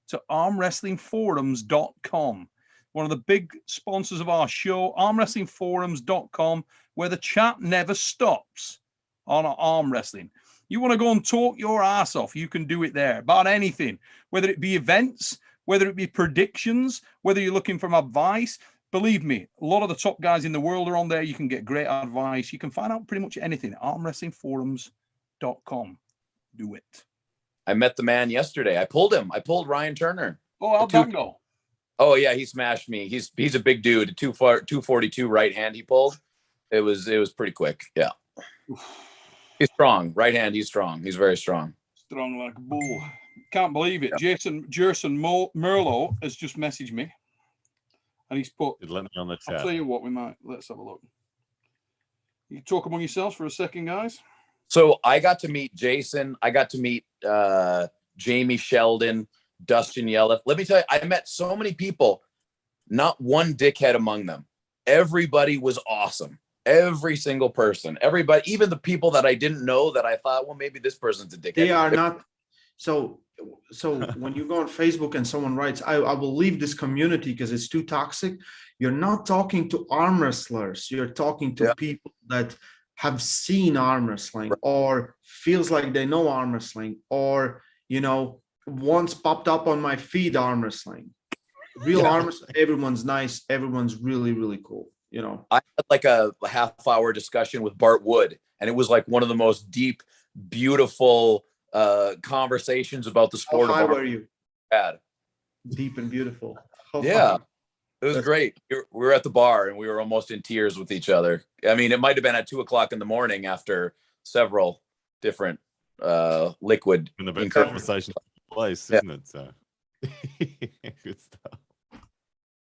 to ARMWrestlingForums.com, one of the big sponsors of our show, ARMWrestlingForums.com, where the chat never stops on arm wrestling. You want to go and talk your ass off, you can do it there about anything, whether it be events, whether it be predictions, whether you're looking for advice. Believe me, a lot of the top guys in the world are on there. You can get great advice. You can find out pretty much anything. ARMWrestlingForums.com. Do it. I met the man yesterday. I pulled him. I pulled Ryan Turner. Oh, how'd that go? Oh yeah, he smashed me. He's a big dude. 242 right hand he pulled. It was pretty quick. Yeah. He's strong. Right hand, he's strong. He's very strong. Strong like a bull. Can't believe it. Yeah. Jerson Merlo has just messaged me. And he's put, let me on the chat. I'll tell you what, let's have a look. You talk among yourselves for a second, guys. So I got to meet Jason. I got to meet Jamie Sheldon, Dustin Yelliff. Let me tell you, I met so many people, not one dickhead among them. Everybody was awesome. Every single person, everybody, even the people that I didn't know that I thought, well, maybe this person's a dickhead. They are not. So when you go on Facebook and someone writes, I will leave this community because it's too toxic, you're not talking to arm wrestlers. You're talking to people that have seen arm wrestling or feels like they know arm wrestling, or, you know, once popped up on my feed arm wrestling. Real arm wrestling, everyone's nice. Everyone's really, really cool. You know, I had like a half-hour discussion with Bart Wood, and it was like one of the most deep, beautiful conversations about the sport. How high were you? Had. Deep and beautiful. Yeah, it was great. We were at the bar and we were almost in tears with each other. I mean, it might have been at 2:00 in the morning after several different liquid conversations place, isn't it? So good stuff.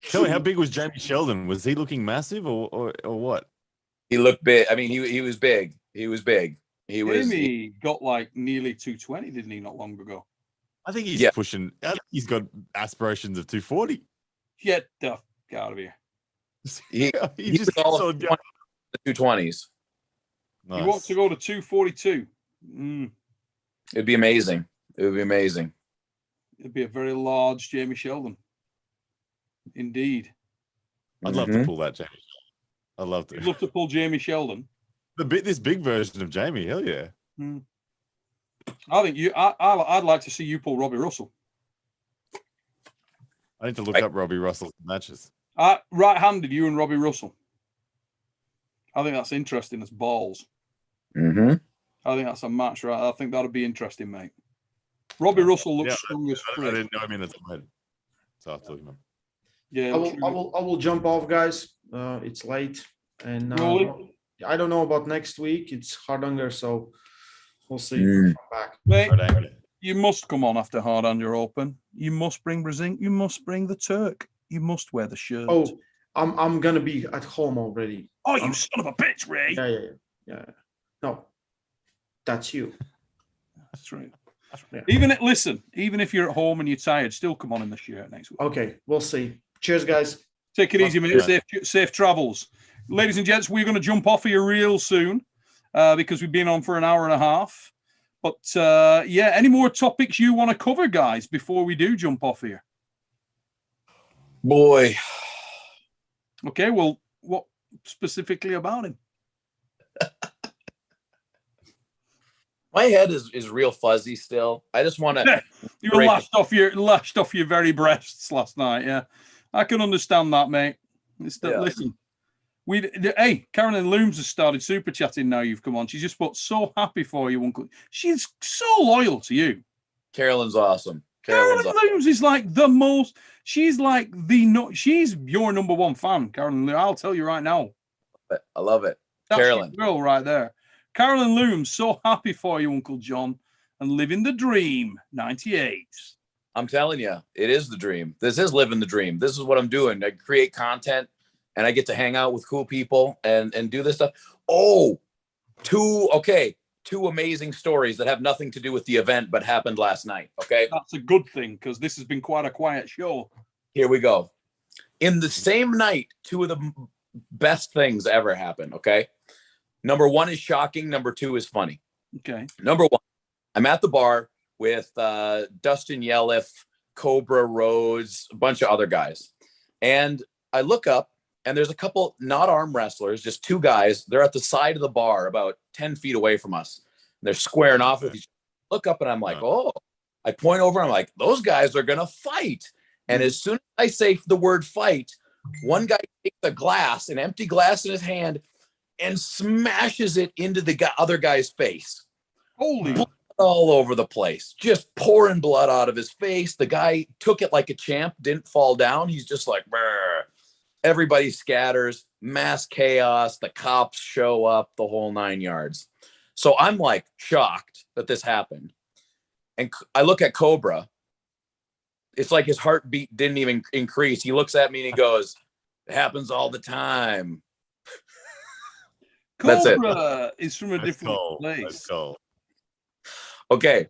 Tell me, how big was Jamie Sheldon? Was he looking massive or what? He looked big. I mean, he was big. He was big. Jamie got like nearly 220, didn't he, not long ago? I think he's pushing. I think he's got aspirations of 240. Get the fuck out of here. He just was all the 220s. Nice. He wants to go to 242. It'd be amazing. It would be amazing. It'd be a very large Jamie Sheldon. Indeed. I'd love to pull that, Jamie. I'd love to. You'd love to pull Jamie Sheldon. This big version of Jamie, hell yeah. I think I'd like to see you pull Robbie Russell. I need to look up Robbie Russell's matches. Right-handed, you and Robbie Russell. I think that's interesting as balls. I think that's a match, right? I think that'd be interesting, mate. Robbie Russell looks strong as frick. I didn't know him in the time. So I'll tell him. Yeah, I will jump off, guys. It's late, and I don't know about next week. It's Hardanger, so we'll see. Come back. Mate, you must come on after Hardanger Open. You must bring Brezink. You must bring the Turk. You must wear the shirt. Oh, I'm gonna be at home already. Oh, you son of a bitch, Ray! Yeah. No, that's you. That's right. Yeah. Even if you're at home and you're tired, still come on in the shirt next week. Okay, we'll see. Cheers, guys. Take it easy, mate. Safe travels. Ladies and gents, we're going to jump off here real soon because we've been on for an hour and a half. But any more topics you want to cover, guys, before we do jump off here? Boy. Okay, well, what specifically about him? My head is real fuzzy still. I just want to. You were lashed off your very breasts last night. Yeah, I can understand that, mate. Listen, Carolyn Looms has started super chatting now. You've come on. She's just put so happy for you, Uncle. She's so loyal to you. Carolyn's awesome. Carolyn Looms is like the most. She's like she's your number one fan, Carolyn Looms. I'll tell you right now. I love it. That's Carolyn, your girl right there. Carolyn Looms, so happy for you, Uncle John, and living the dream. 98. I'm telling you, it is the dream. This is living the dream. This is what I'm doing. I create content, and I get to hang out with cool people and do this stuff. Oh, two amazing stories that have nothing to do with the event but happened last night. Okay, that's a good thing because this has been quite a quiet show. Here we go. In the same night, two of the best things ever happened. Okay. Number one is shocking. Number two is funny. Okay. Number one, I'm at the bar with Dustin Yelliff, Cobra Rhodes, a bunch of other guys. And I look up and there's a couple not arm wrestlers, just two guys. They're at the side of the bar about 10 feet away from us. They're squaring off with each other. Look up and I'm like, oh, I point over. I'm like, those guys are going to fight. And as soon as I say the word fight, one guy takes a glass, an empty glass in his hand, and smashes it into the other guy's face. Holy! Blood all over the place, just pouring blood out of his face. The guy took it like a champ, didn't fall down. He's just like, brr. Everybody scatters, mass chaos. The cops show up, the whole 9 yards. So I'm like shocked that this happened. And I look at Cobra. It's like his heartbeat didn't even increase. He looks at me and he goes, "It happens all the time." Cobra is from a different place. Okay,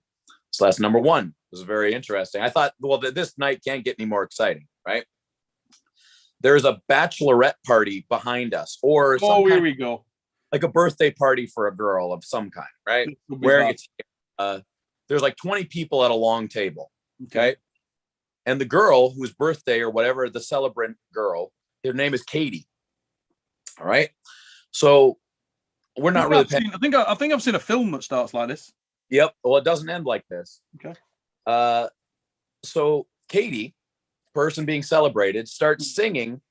so that's number one. It was very interesting. I thought, well, this night can't get any more exciting, right? There's a bachelorette party behind us, or here we go, like a birthday party for a girl of some kind, right? Wearing there's like 20 people at a long table. Okay. And the girl whose birthday or whatever, the celebrant girl, her name is Katie. All right. So we're not really paying. I think I've seen a film that starts like this. Yep. Well, it doesn't end like this. Okay. So Katie, person being celebrated, starts singing,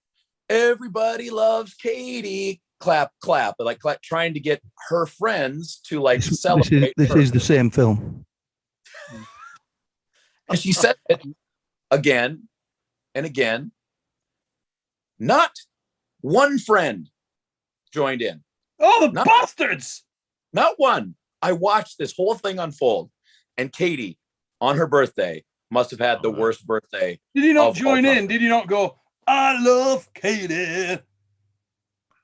"Everybody loves Katie." Clap, clap, like trying to get her friends to like celebrate. This is the same film. And she said it again and again. Not one friend joined in. Oh, the bastards! Not one. I watched this whole thing unfold, and Katie, on her birthday, must have had the worst birthday. Did you not join in? Did you not go, "I love Katie"?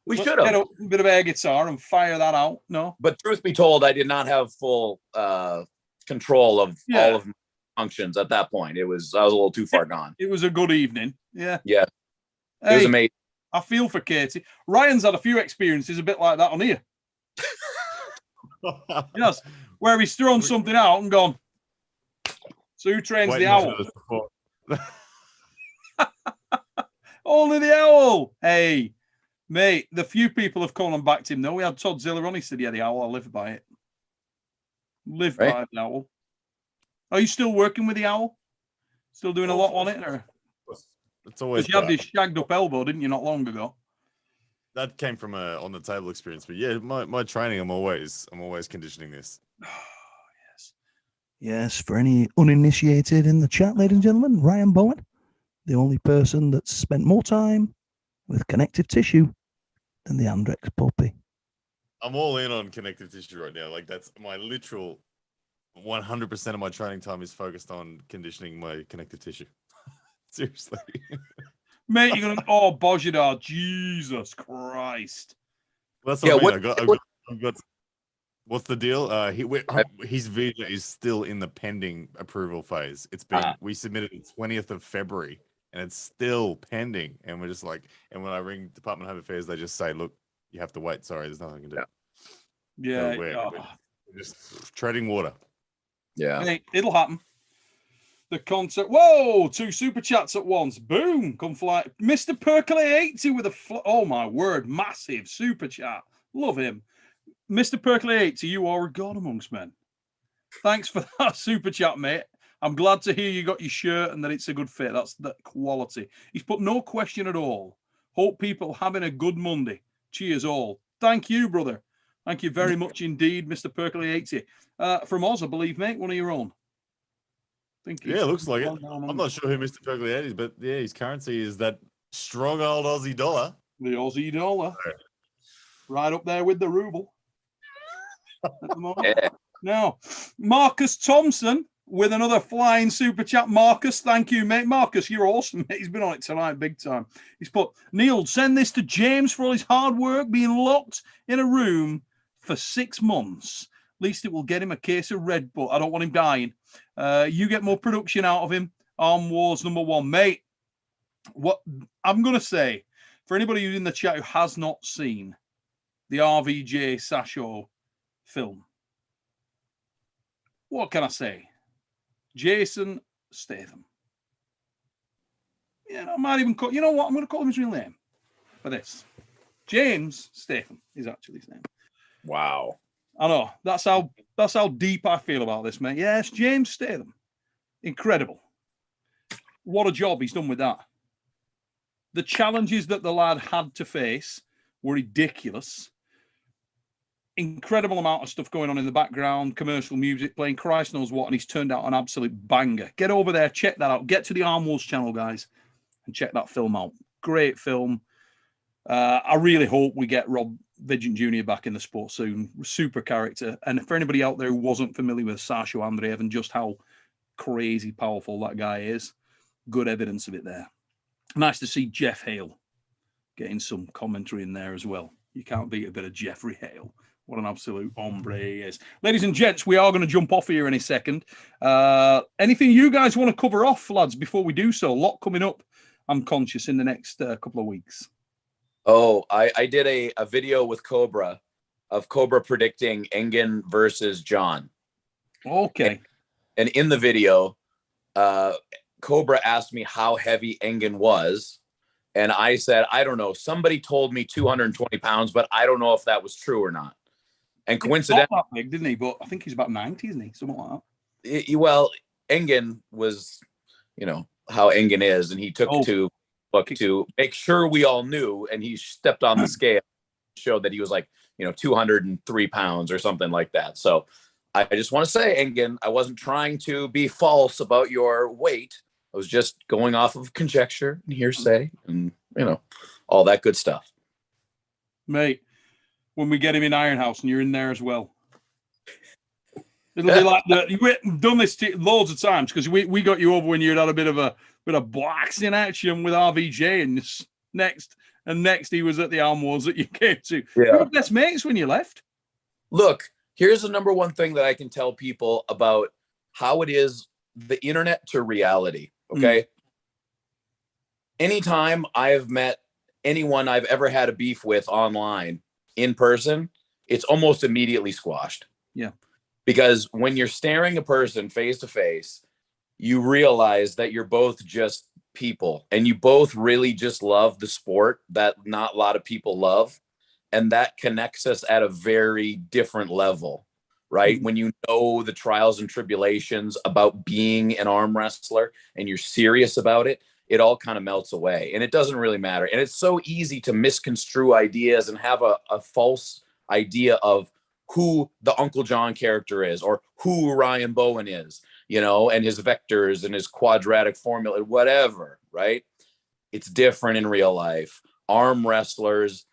We should have. Get a bit of air guitar and fire that out. No. But truth be told, I did not have full control of all of my functions at that point. I was a little too far gone. It was a good evening. Yeah. Yeah. Hey, it was amazing. I feel for Katie. Ryan's had a few experiences a bit like that on here. Yes. Where he's thrown something out and gone. So who trains the owl? Only the owl. Hey. Mate, the few people have come and backed him. No, we had Todd Ziller on. He said, "Yeah, the owl. I live by it. Live by the owl." Are you still working with the owl? Still doing a lot on it, or? It's always. You had this shagged up elbow, didn't you, not long ago? That came from a on the table experience, but yeah, my training. I'm always conditioning this. Yes, for any uninitiated in the chat, ladies and gentlemen, Ryan Bowen, the only person that's spent more time with connective tissue than the Andrex puppy. I'm all in on connective tissue right now. Like that's my literal 100% of my training time is focused on conditioning my connective tissue. Seriously. Mate, you're gonna Bojidar, Jesus Christ. Well, that's what I mean. I've got what's the deal? His visa is still in the pending approval phase. It's been we submitted the 20th of February. And it's still pending. And we're just like, and when I ring Department of Home Affairs, they just say, "Look, you have to wait. Sorry, there's nothing I can do." Yeah. So we're just treading water. Yeah. Hey, it'll happen. The concert. Whoa, 2 super chats at once. Boom. Come fly. Mr. Percolate 80 with a oh my word, massive super chat. Love him. Mr. Percolate 80, you are a god amongst men. Thanks for that super chat, mate. I'm glad to hear you got your shirt and that it's a good fit. That's the quality. He's put no question at all. Hope people having a good Monday. Cheers all. Thank you, brother. Thank you very much indeed, Mr. Percolate 80. From Oz, I believe, mate. One of your own. Yeah, looks like it. I'm not sure who Mr. Percolate is, but yeah, his currency is that strong old Aussie dollar. The Aussie dollar. Right up there with the ruble. At the moment. Yeah. Now, Marcus Thompson with another flying super chat. Marcus, thank you, mate. Marcus, you're awesome, mate. He's been on it tonight, big time. He's put, "Neil, send this to James for all his hard work, being locked in a room for 6 months. At least it will get him a case of Red Bull. I don't want him dying. You get more production out of him. Arm Wars #1, mate." What I'm going to say, for anybody who's in the chat who has not seen the RVJ Sasho film, what can I say? Jason Statham. Yeah, I might even call. You know what? I'm going to call him his real name for this. James Statham is actually his name. Wow. I know. That's how deep I feel about this, mate. Yes, James Statham. Incredible. What a job he's done with that. The challenges that the lad had to face were ridiculous. Incredible amount of stuff going on in the background, commercial music playing, Christ knows what, and he's turned out an absolute banger. Get over there, check that out. Get to the Arm Wars channel, guys, and check that film out. Great film. I really hope we get Rob Vigent Jr. back in the sport soon. Super character. And for anybody out there who wasn't familiar with Sasha Andreev and just how crazy powerful that guy is, good evidence of it there. Nice to see Jeff Hale getting some commentary in there as well. You can't beat a bit of Jeffrey Hale. What an absolute hombre he is. Ladies and gents, we are going to jump off here in a second. Anything you guys want to cover off, lads, before we do so? A lot coming up, I'm conscious, in the next couple of weeks. Oh, I did a video with Cobra, of Cobra predicting Engen versus John. Okay. And in the video, Cobra asked me how heavy Engen was. And I said, I don't know. Somebody told me 220 pounds, but I don't know if that was true or not. And coincidentally, not that big, didn't he? But I think he's about 90, isn't he? Something like that. Well, Engen was, you know, how Engen is. And he took to make sure we all knew. And he stepped on the scale, showed that he was like, 203 pounds or something like that. So I just want to say, Engen, I wasn't trying to be false about your weight. I was just going off of conjecture and hearsay and, all that good stuff. Mate, when we get him in Iron House and you're in there as well, it'll be like you've done this loads of times because we got you over when you had a bit of boxing action with RVJ, and next he was at the Arm Wars that you came to. Yeah. You were best mates when you left. Look, here's the number one thing that I can tell people about how it is the internet to reality. Okay. Anytime I've met anyone I've ever had a beef with online in person, it's almost immediately squashed. Yeah. Because when you're staring a person face to face, you realize that you're both just people and you both really just love the sport that not a lot of people love. And that connects us at a very different level, right? When you know the trials and tribulations about being an arm wrestler and you're serious about it, it all kind of melts away and it doesn't really matter. And it's so easy to misconstrue ideas and have a false idea of who the Uncle John character is or who Ryan Bowen is, and his vectors and his quadratic formula, whatever, right? It's different in real life. Arm wrestlers,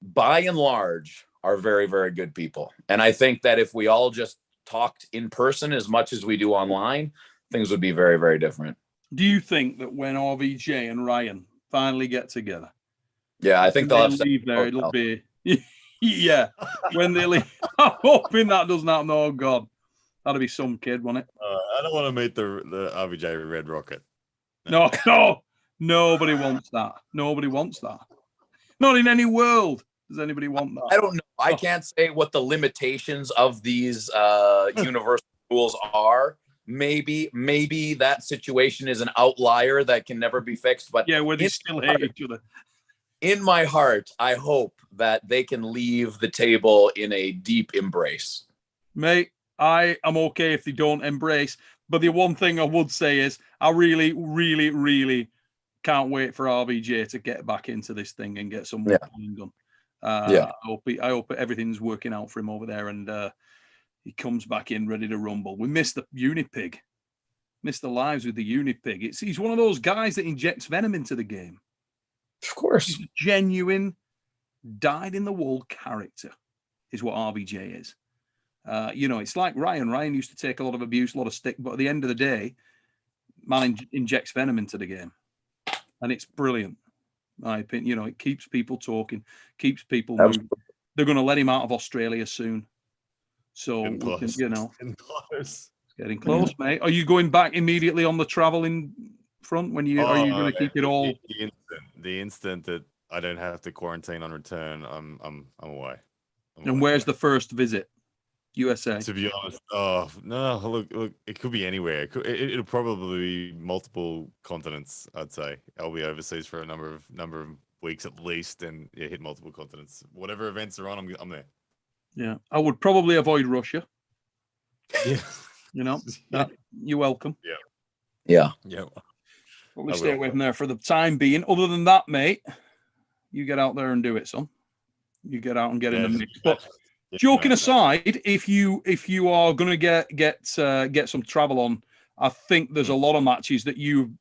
by and large, are very, very good people. And I think that if we all just talked in person as much as we do online, things would be very, very different. Do you think that when RVJ and Ryan finally get together? Yeah, I think they'll leave there. It'll be, yeah, when they leave. I'm hoping that doesn't happen. Oh, God. That'll be some kid, won't it? I don't want to meet the RVJ Red Rocket. No, nobody wants that. Nobody wants that. Not in any world does anybody want that. I don't know. I can't say what the limitations of these universal rules are. Maybe that situation is an outlier that can never be fixed. But yeah, where they still hate each other. In my heart, I hope that they can leave the table in a deep embrace. Mate, I am okay if they don't embrace. But the one thing I would say is I really, really, really can't wait for RVJ to get back into this thing and get some more done. I hope everything's working out for him over there and he comes back in ready to rumble. We missed the Unipig. Missed the lives with the Unipig. He's one of those guys that injects venom into the game. Of course. He's a genuine, dyed-in-the-wool character is what RVJ is. It's like Ryan. Ryan used to take a lot of abuse, a lot of stick, but at the end of the day, man injects venom into the game. And it's brilliant. My opinion, it keeps people talking, keeps people moving. They're going to let him out of Australia soon. So, getting close, mate. Are you going back immediately on the traveling front when are you going to keep it all? The instant that I don't have to quarantine on return, I'm away. And where's the first visit? USA. To be honest, look, it could be anywhere. It'll probably be multiple continents. I'd say I'll be overseas for a number of weeks at least, and hit multiple continents. Whatever events are on, I'm there. Yeah, I would probably avoid Russia. Yeah, you're welcome. Yeah. Probably stay away from there for the time being. Other than that, mate, you get out there and do it, son. You get out and get in the mix. But joking aside, if you are going to get some travel on, I think there's a lot of matches that you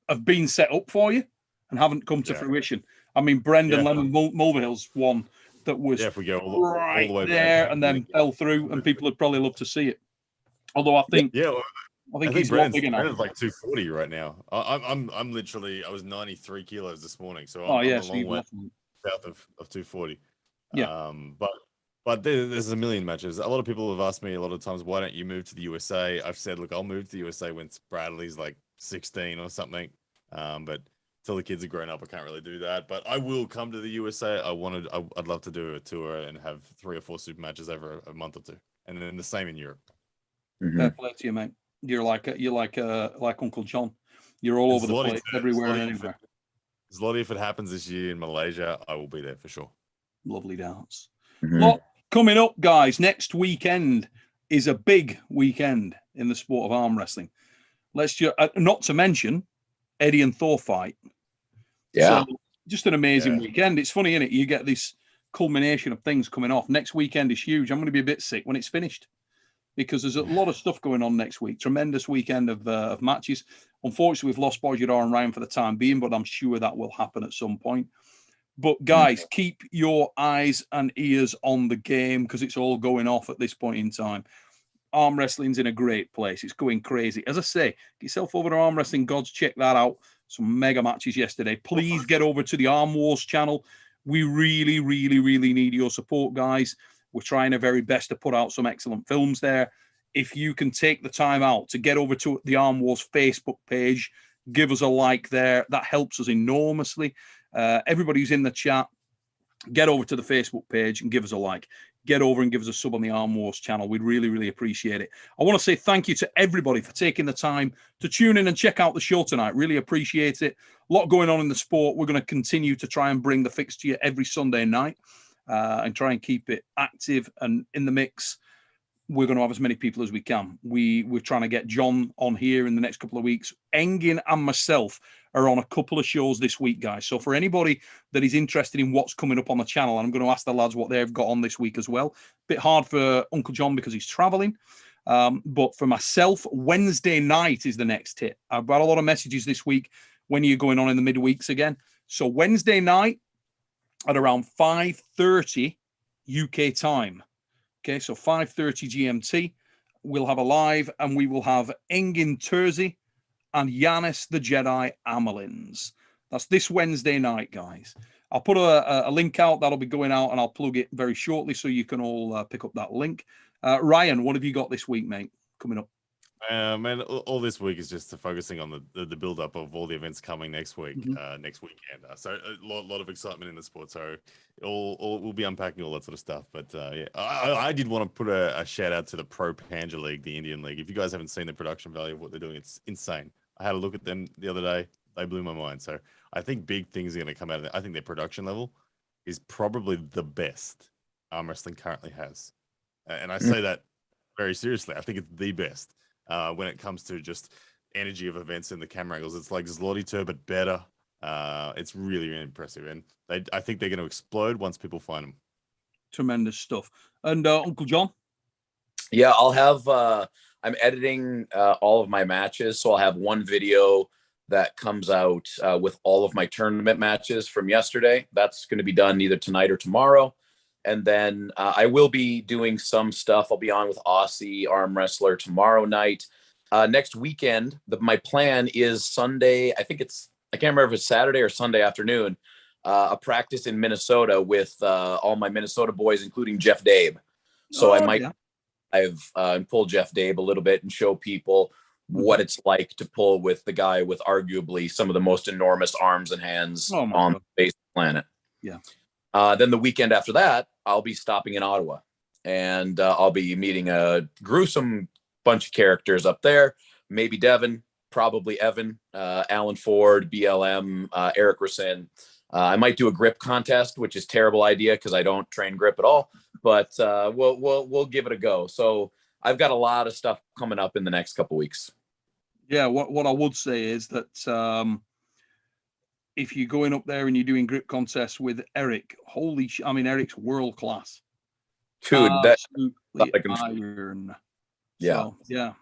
have been set up for you and haven't come to fruition. I mean, Brendan Lemon Mulvihill's one that was if we go all the way there and then fell through, and people would probably love to see it. Although I think he's a lot bigger now. Brennan's like 240 right now. I'm literally, I was 93 kilos this morning, so I'm a long way south of 240. Yeah. But there's a million matches. A lot of people have asked me a lot of times, why don't you move to the USA? I've said, look, I'll move to the USA when Bradley's like 16 or something. But till the kids are grown up, I can't really do that. But I will come to the USA. I'd love to do a tour and have 3 or 4 super matches over a month or two. And then the same in Europe. Fair play to you, mate. You're like Uncle John. You're all over the place, everywhere and anywhere. Zloty, if it happens this year in Malaysia, I will be there for sure. Lovely dance. Mhm. Lot coming up, guys. Next weekend is a big weekend in the sport of arm wrestling. Let's just not to mention Eddie and Thor fight. Yeah. So just an amazing weekend. It's funny, isn't it? You get this culmination of things coming off. Next weekend is huge. I'm going to be a bit sick when it's finished because there's a lot of stuff going on next week. Tremendous weekend of matches. Unfortunately, we've lost Boydar and Ryan for the time being, but I'm sure that will happen at some point. But guys, keep your eyes and ears on the game because it's all going off at this point in time. Arm wrestling's in a great place. It's going crazy. As I say, get yourself over to Arm Wrestling Gods. Check that out. Some mega matches yesterday. Please get over to the Arm Wars channel. We really, really, really need your support, guys. We're trying our very best to put out some excellent films there. If you can take the time out to get over to the Arm Wars Facebook page, give us a like there. That helps us enormously. Everybody who's in the chat, get over to the Facebook page and give us a like. Get over and give us a sub on the Arm Wars channel. We'd really, really appreciate it. I want to say thank you to everybody for taking the time to tune in and check out the show tonight. Really appreciate it. A lot going on in the sport. We're going to continue to try and bring the fix to you every Sunday night and try and keep it active and in the mix. We're going to have as many people as we can. We're trying to get John on here in the next couple of weeks. Engin and myself are on a couple of shows this week, guys. So for anybody that is interested in what's coming up on the channel, I'm going to ask the lads what they've got on this week as well. Bit hard for Uncle John because he's traveling. But for myself, Wednesday night is the next hit. I've got a lot of messages this week when you're going on in the midweeks again. So Wednesday night at around 5:30 UK time. Okay, so 5:30 GMT, we'll have a live and we will have Engin Terzi and Yanis the Jedi Amelins. That's this Wednesday night, guys. I'll put a link out. That'll be going out and I'll plug it very shortly so you can all pick up that link. Ryan, what have you got this week, mate, coming up? Man, all this week is just focusing on the build up of all the events coming next week, next weekend. So a lot of excitement in the sport. So we'll be unpacking all that sort of stuff. But yeah, I did want to put a shout out to the Pro Panja League, the Indian League. If you guys haven't seen the production value of what they're doing, it's insane. I had a look at them the other day. They blew my mind. So I think big things are going to come out of it. I think their production level is probably the best arm wrestling currently has. And I say that very seriously. I think it's the best. When it comes to just energy of events and the camera angles, it's like Zloty Tur, but better. It's really, really impressive, and I think they're going to explode once people find them. Tremendous stuff. And Uncle John? Yeah, I'll have. I'm editing all of my matches, so I'll have one video that comes out with all of my tournament matches from yesterday. That's going to be done either tonight or tomorrow. And then I will be doing some stuff. I'll be on with Aussie Arm Wrestler tomorrow night. Next weekend, my plan is Sunday. I can't remember if it's Saturday or Sunday afternoon, a practice in Minnesota with all my Minnesota boys, including Jeff Dabe. So I've pulled Jeff Dabe a little bit and show people what it's like to pull with the guy with arguably some of the most enormous arms and hands on the face of the planet. Yeah. Then the weekend after that, I'll be stopping in Ottawa and I'll be meeting a gruesome bunch of characters up there. Maybe Devin, probably Evan, Alan Ford, BLM, Eric Rasin. I might do a grip contest, which is a terrible idea because I don't train grip at all, but we'll give it a go. So I've got a lot of stuff coming up in the next couple weeks. Yeah, what I would say is that if you're going up there and you're doing grip contests with Eric, Eric's world class. Dude, that's iron. Yeah. So, yeah.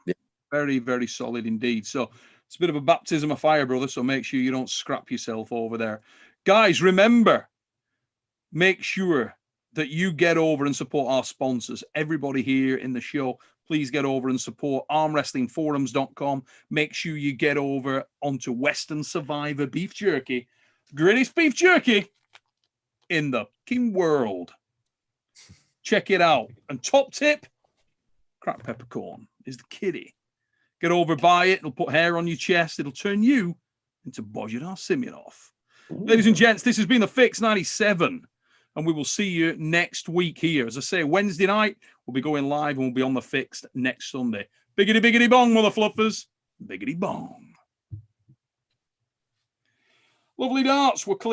Very, very solid indeed. So it's a bit of a baptism of fire, brother. So make sure you don't scrap yourself over there. Guys, remember, make sure that you get over and support our sponsors. Everybody here in the show, please get over and support armwrestlingforums.com. Make sure you get over onto Western Survivor Beef Jerky, greatest beef jerky in the fucking world. Check it out. And top tip, cracked peppercorn is the kitty. Get over, buy it. It'll put hair on your chest. It'll turn you into Bojdar Simonov. Ladies and gents, this has been The Fix 97. And we will see you next week here. As I say, Wednesday night, we'll be going live and we'll be on The Fixed next Sunday. Big Biggity, biggity bong, mother fluffers. Biggity bong. Lovely darts. We're clear.